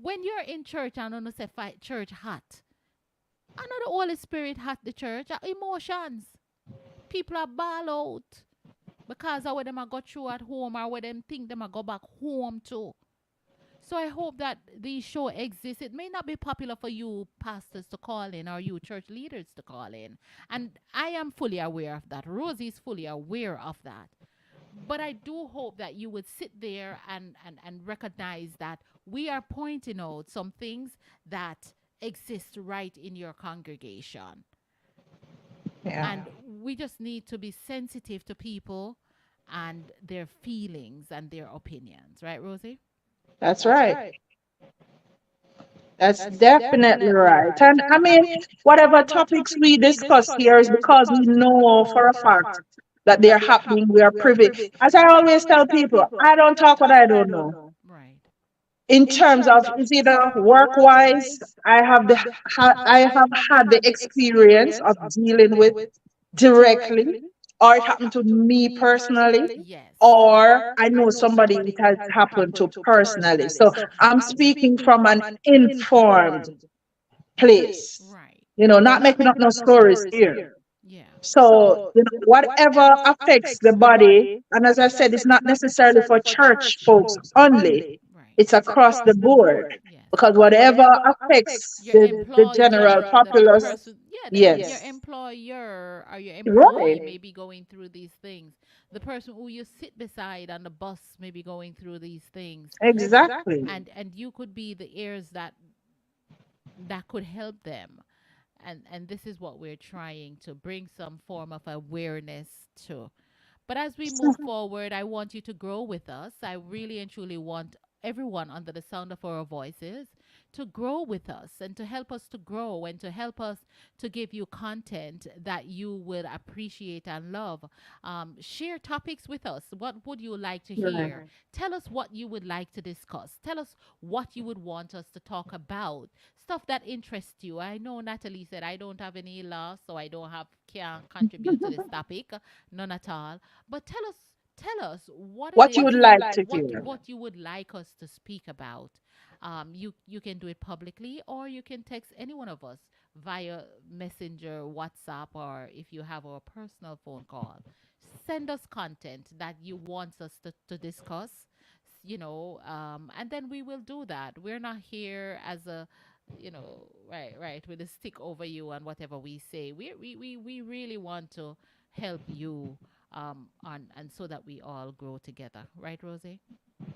when you're in church and on say fight church hot, I know the Holy Spirit hot the church, emotions. People are ball out because of what them a go through at home or what them think them a go back home to. So I hope that the show exists. It may not be popular for you pastors to call in or you church leaders to call in. And I am fully aware of that. Rosie is fully aware of that. But I do hope that you would sit there and recognize that we are pointing out some things that exist right in your congregation. Yeah, And we just need to be sensitive to people and their feelings and their opinions. Right, Rosie? that's right. That's definitely right. And I mean, whatever topics we discuss here is because we know for a fact that they're happening. We are privy. As I always tell people, I don't talk what I don't know. Right. In terms of is either work wise, I have had the experience of dealing with directly, or it happened to me personally, Yes. or I know somebody it has happened to personally. So I'm speaking from an informed place, Right. not making up no stories here. Yeah. So, whatever affects the body, and as I said, it's not necessarily for church folks only, Right. it's across the board. Yes. Because whatever affects Your the general employer, the populace, person, yeah, your yes, employer or your employee right, may be going through these things. The person who you sit beside on the bus may be going through these things, exactly. and you could be the ears that could help them. And this is what we're trying to bring some form of awareness to. But as we move forward, I want you to grow with us. I really and truly want everyone under the sound of our voices to grow with us and to help us to grow and to help us to give you content that you will appreciate and love. Share topics with us. What would you like to Right. hear? Tell us what you would like to discuss. Tell us what you would want us to talk about. Stuff that interests you. I know Natalie said I don't have any law, so I don't have can contribute to this topic. None at all. But tell us what it What you is, would like to hear. what you would like us to speak about. You can do it publicly, or you can text any one of us via Messenger, WhatsApp, or if you have our personal phone call. Send us content that you want us to discuss, and then we will do that. We're not here as a right, with a stick over you and whatever we say. We really want to help you on and so that we all grow together. Right, Rosie?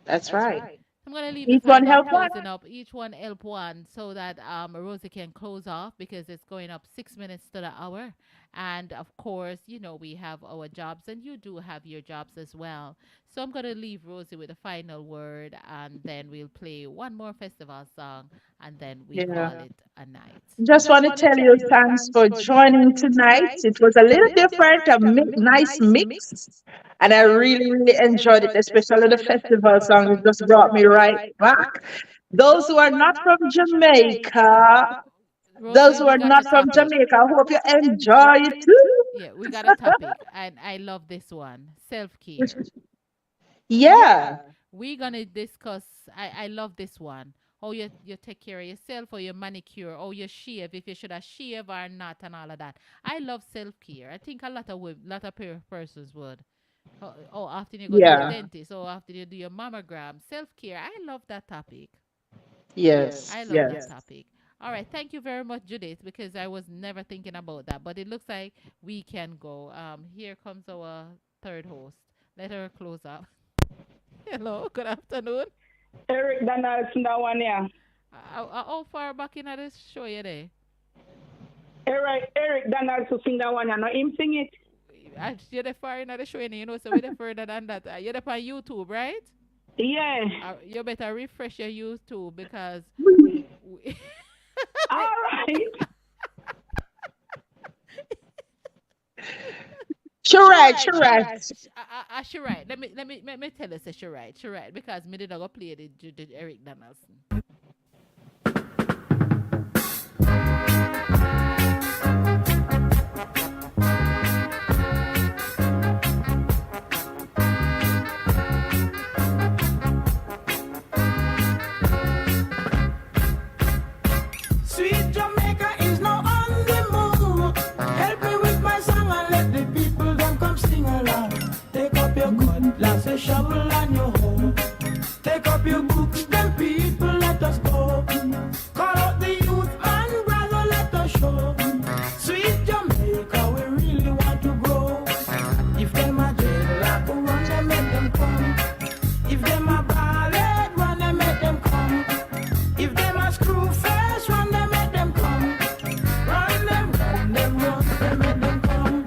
That's right. I'm gonna leave the Each one final help one. closing up. Each one help one so that Rosie can close off because it's going up 6 minutes to the hour. And of course, we have our jobs and you do have your jobs as well. So I'm gonna leave Rosie with a final word and then we'll play one more festival song and then we call Yeah. it a night. Just want to tell you thanks for joining tonight. It was a little different, a nice mix, and I really, really enjoyed it, especially the festival song. It just brought me right back. Those who are not from Jamaica, those Rosie, who we are got a not from topic. Jamaica, I hope you enjoy it too. Yeah, we got a topic and I love this one. Self-care. Yeah, We're gonna discuss. I love this one. how you take care of yourself, or your manicure, or you shave, if you should have shave or not, and all of that. I love self care. I think a lot of persons would. How often you go to the Yeah. dentist, or after you do your mammogram, self care. I love that topic. Yes. I love that Yes. topic. All right, thank you very much, Judith, because I was never thinking about that. But it looks like we can go. Here comes our third host. Let her close up. Hello, good afternoon. Eric Donaldson, that one, yeah. How far back in this show you there? Eric Donaldson sing that one, yeah. No, him sing it. You're the far in the show, so we're the further than that. You're the on YouTube, right? Yeah. You better refresh your YouTube because. All right. She right. She right. She right. Let me tell her say she right. She right because me did not go play the Eric Donaldson. Sweet Jamaica is now on the move. Help me with my song and let the people them come sing along. Take up your cutlass, a shovel and your hoe. Take up your books, them people let us go. Call out the youth and brother, let us show. Sweet Jamaica, we really want to grow. If them a jail rock, run them, make them come. If them a ballad, run them, make them come. If them a screw face, run them, make them come. Run them, make them come.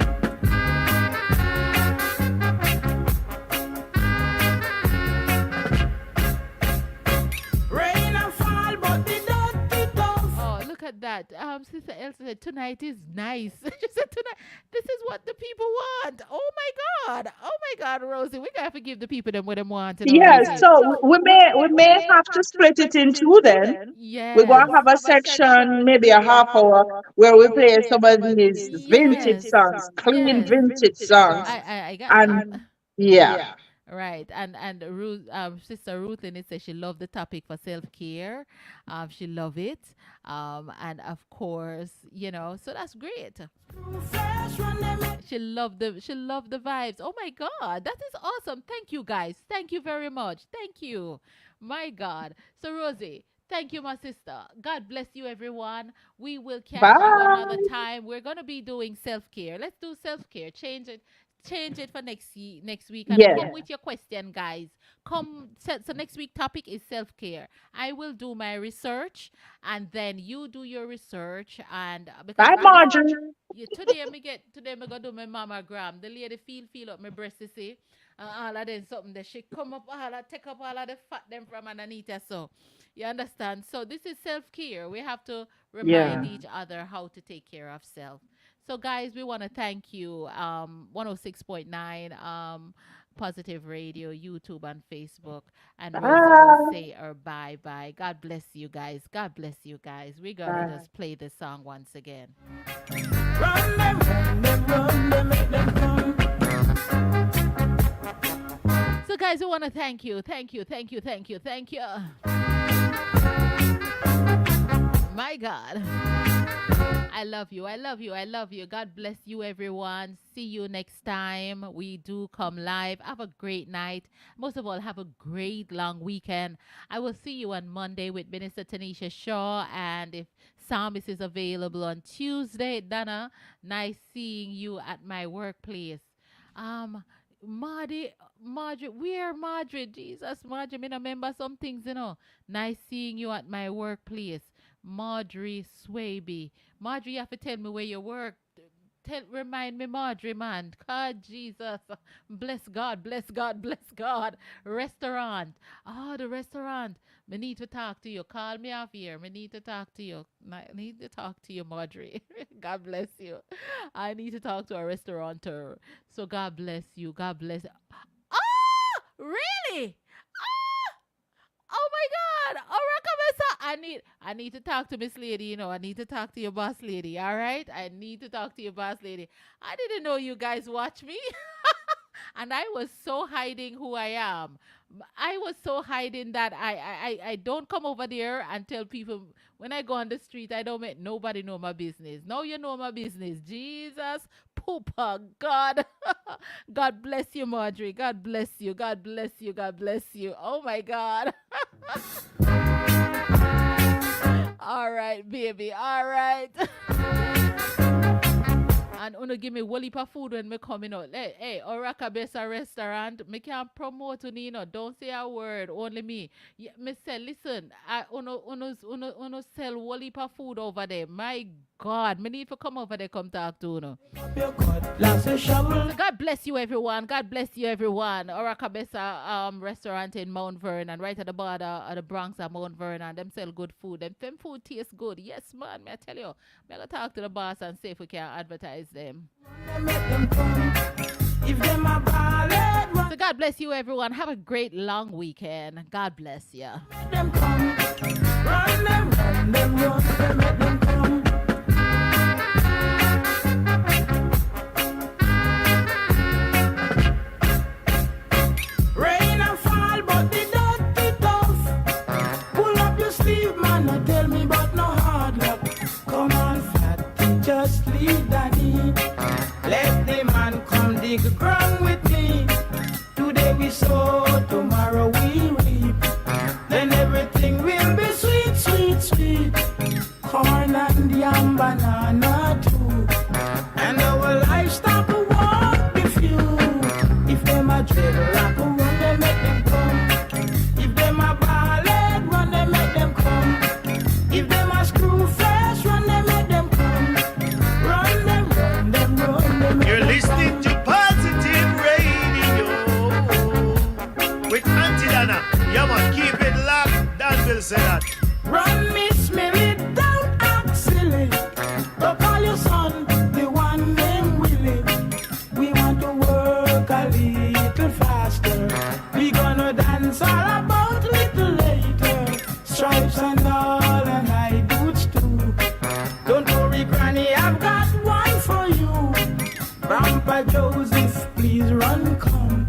Rain and fall, but the dirty tough. Oh, look at that. Sister Elsa said tonight is nice. She said tonight. This is what the people want. Oh my God. Oh my God, Rosie. We gotta give the people them what they want. Yes. So we may have to split it in two then. We're Yeah. gonna have a section, maybe a half hour, where we play some of these vintage songs, clean Yes. vintage songs, I got and yeah. right. And Ruth, Sister Ruth in it says she loved the topic for self-care. She love it. And of course, so that's great. Fresh, run them, make She loved the vibes. Oh my God, that is awesome. Thank you guys. Thank you very much. Thank you. My God. So Rosie, thank you, my sister. God bless you, everyone. We will catch you another Bye. time. We're gonna be doing self-care. Let's do self-care. Change it for next week, and Yes. come with your question, guys. So next week topic is self-care. I will do my research, and then you do your research, and because Bye, Marjorie. today me gonna do my mammogram. The lady feel up my breast, you see, all of them something that she come up take up all of the fat them from underneath her. So you understand. So this is self-care. We have to remind Yeah. each other how to take care of self. So guys, we want to thank you. 106.9 Positive Radio, YouTube and Facebook. And Rosie will Bye. say our bye bye. God bless you guys. God bless you guys. We're gonna Bye. just play the song once again. run them, make them come. So guys, we want to thank you. Thank you. My God. I love you. God bless you, everyone. See you next time. We do come live. Have a great night. Most of all, have a great long weekend. I will see you on Monday with Minister Tanisha Shaw. And if Psalmist is available on Tuesday, Donna, nice seeing you at my workplace. Marjorie, where Marjorie? Jesus, Marjorie, me no remember some things. Nice seeing you at my workplace. Marjorie Swaby. Marjorie, you have to tell me where you work. Remind me, Marjorie, man. God, Jesus. Bless God. Restaurant. The restaurant. Me need to talk to you. Call me off here. Me need to talk to you. I need to talk to you, Marjorie. God bless you. I need to talk to a restaurateur. So God bless you. God bless. Really? Oh my God! Oh, I need to talk to Miss Lady. I need to talk to your boss lady. All right, I need to talk to your boss lady. I didn't know you guys watch me, and I was so hiding who I am. I was so hiding that I don't come over there and tell people when I go on the street. I don't make nobody know my business. Now you know my business. Jesus, poopa, God, God bless you, Marjorie. God bless you. God bless you. God bless you. Oh my God. All right, baby. All right. And uno give me whole heap of food when me coming out. Hey, Oraka Besa restaurant, me can't promote to Nino. Don't say a word, only me. Yeah, me say, listen, uno sell whole heap of food over there. My God, me need to come over there, come talk to uno. So God bless you, everyone. God bless you, everyone. Oraka Besa restaurant in Mount Vernon, right at the border of the Bronx and Mount Vernon. Them sell good food. Them food tastes good. Yes, man, me I tell you. Me I go talk to the boss and see if we can advertise them. So God bless you, everyone. Have a great long weekend. God bless you. Rain and fall, but the dirty tough. Pull up your sleeve, man, not tell me about no hard luck. Come on, fatty, just leave Danny. Let the man come dig ground with me. Today we sow, tomorrow we reap. Then everything will be sweet, sweet, sweet. Corn and yam, banana too. And our livestock won't be few. If them a dreadlock, run them, make them come. If them a ballad, run them, make them come. If them a screw face, run them, make them come. Run them, run them, run them. You're listening to Positive Radio with Auntie Dana. Yeah, man, keep it locked. Dan will say that. Run Miss Millie, don't act silly. Don't call your son the one named Willie. We want to work a little faster. We gonna dance all about little later. Stripes and all and high boots too. Don't worry, Granny, I've got one for you. Grandpa Joseph, please run, come.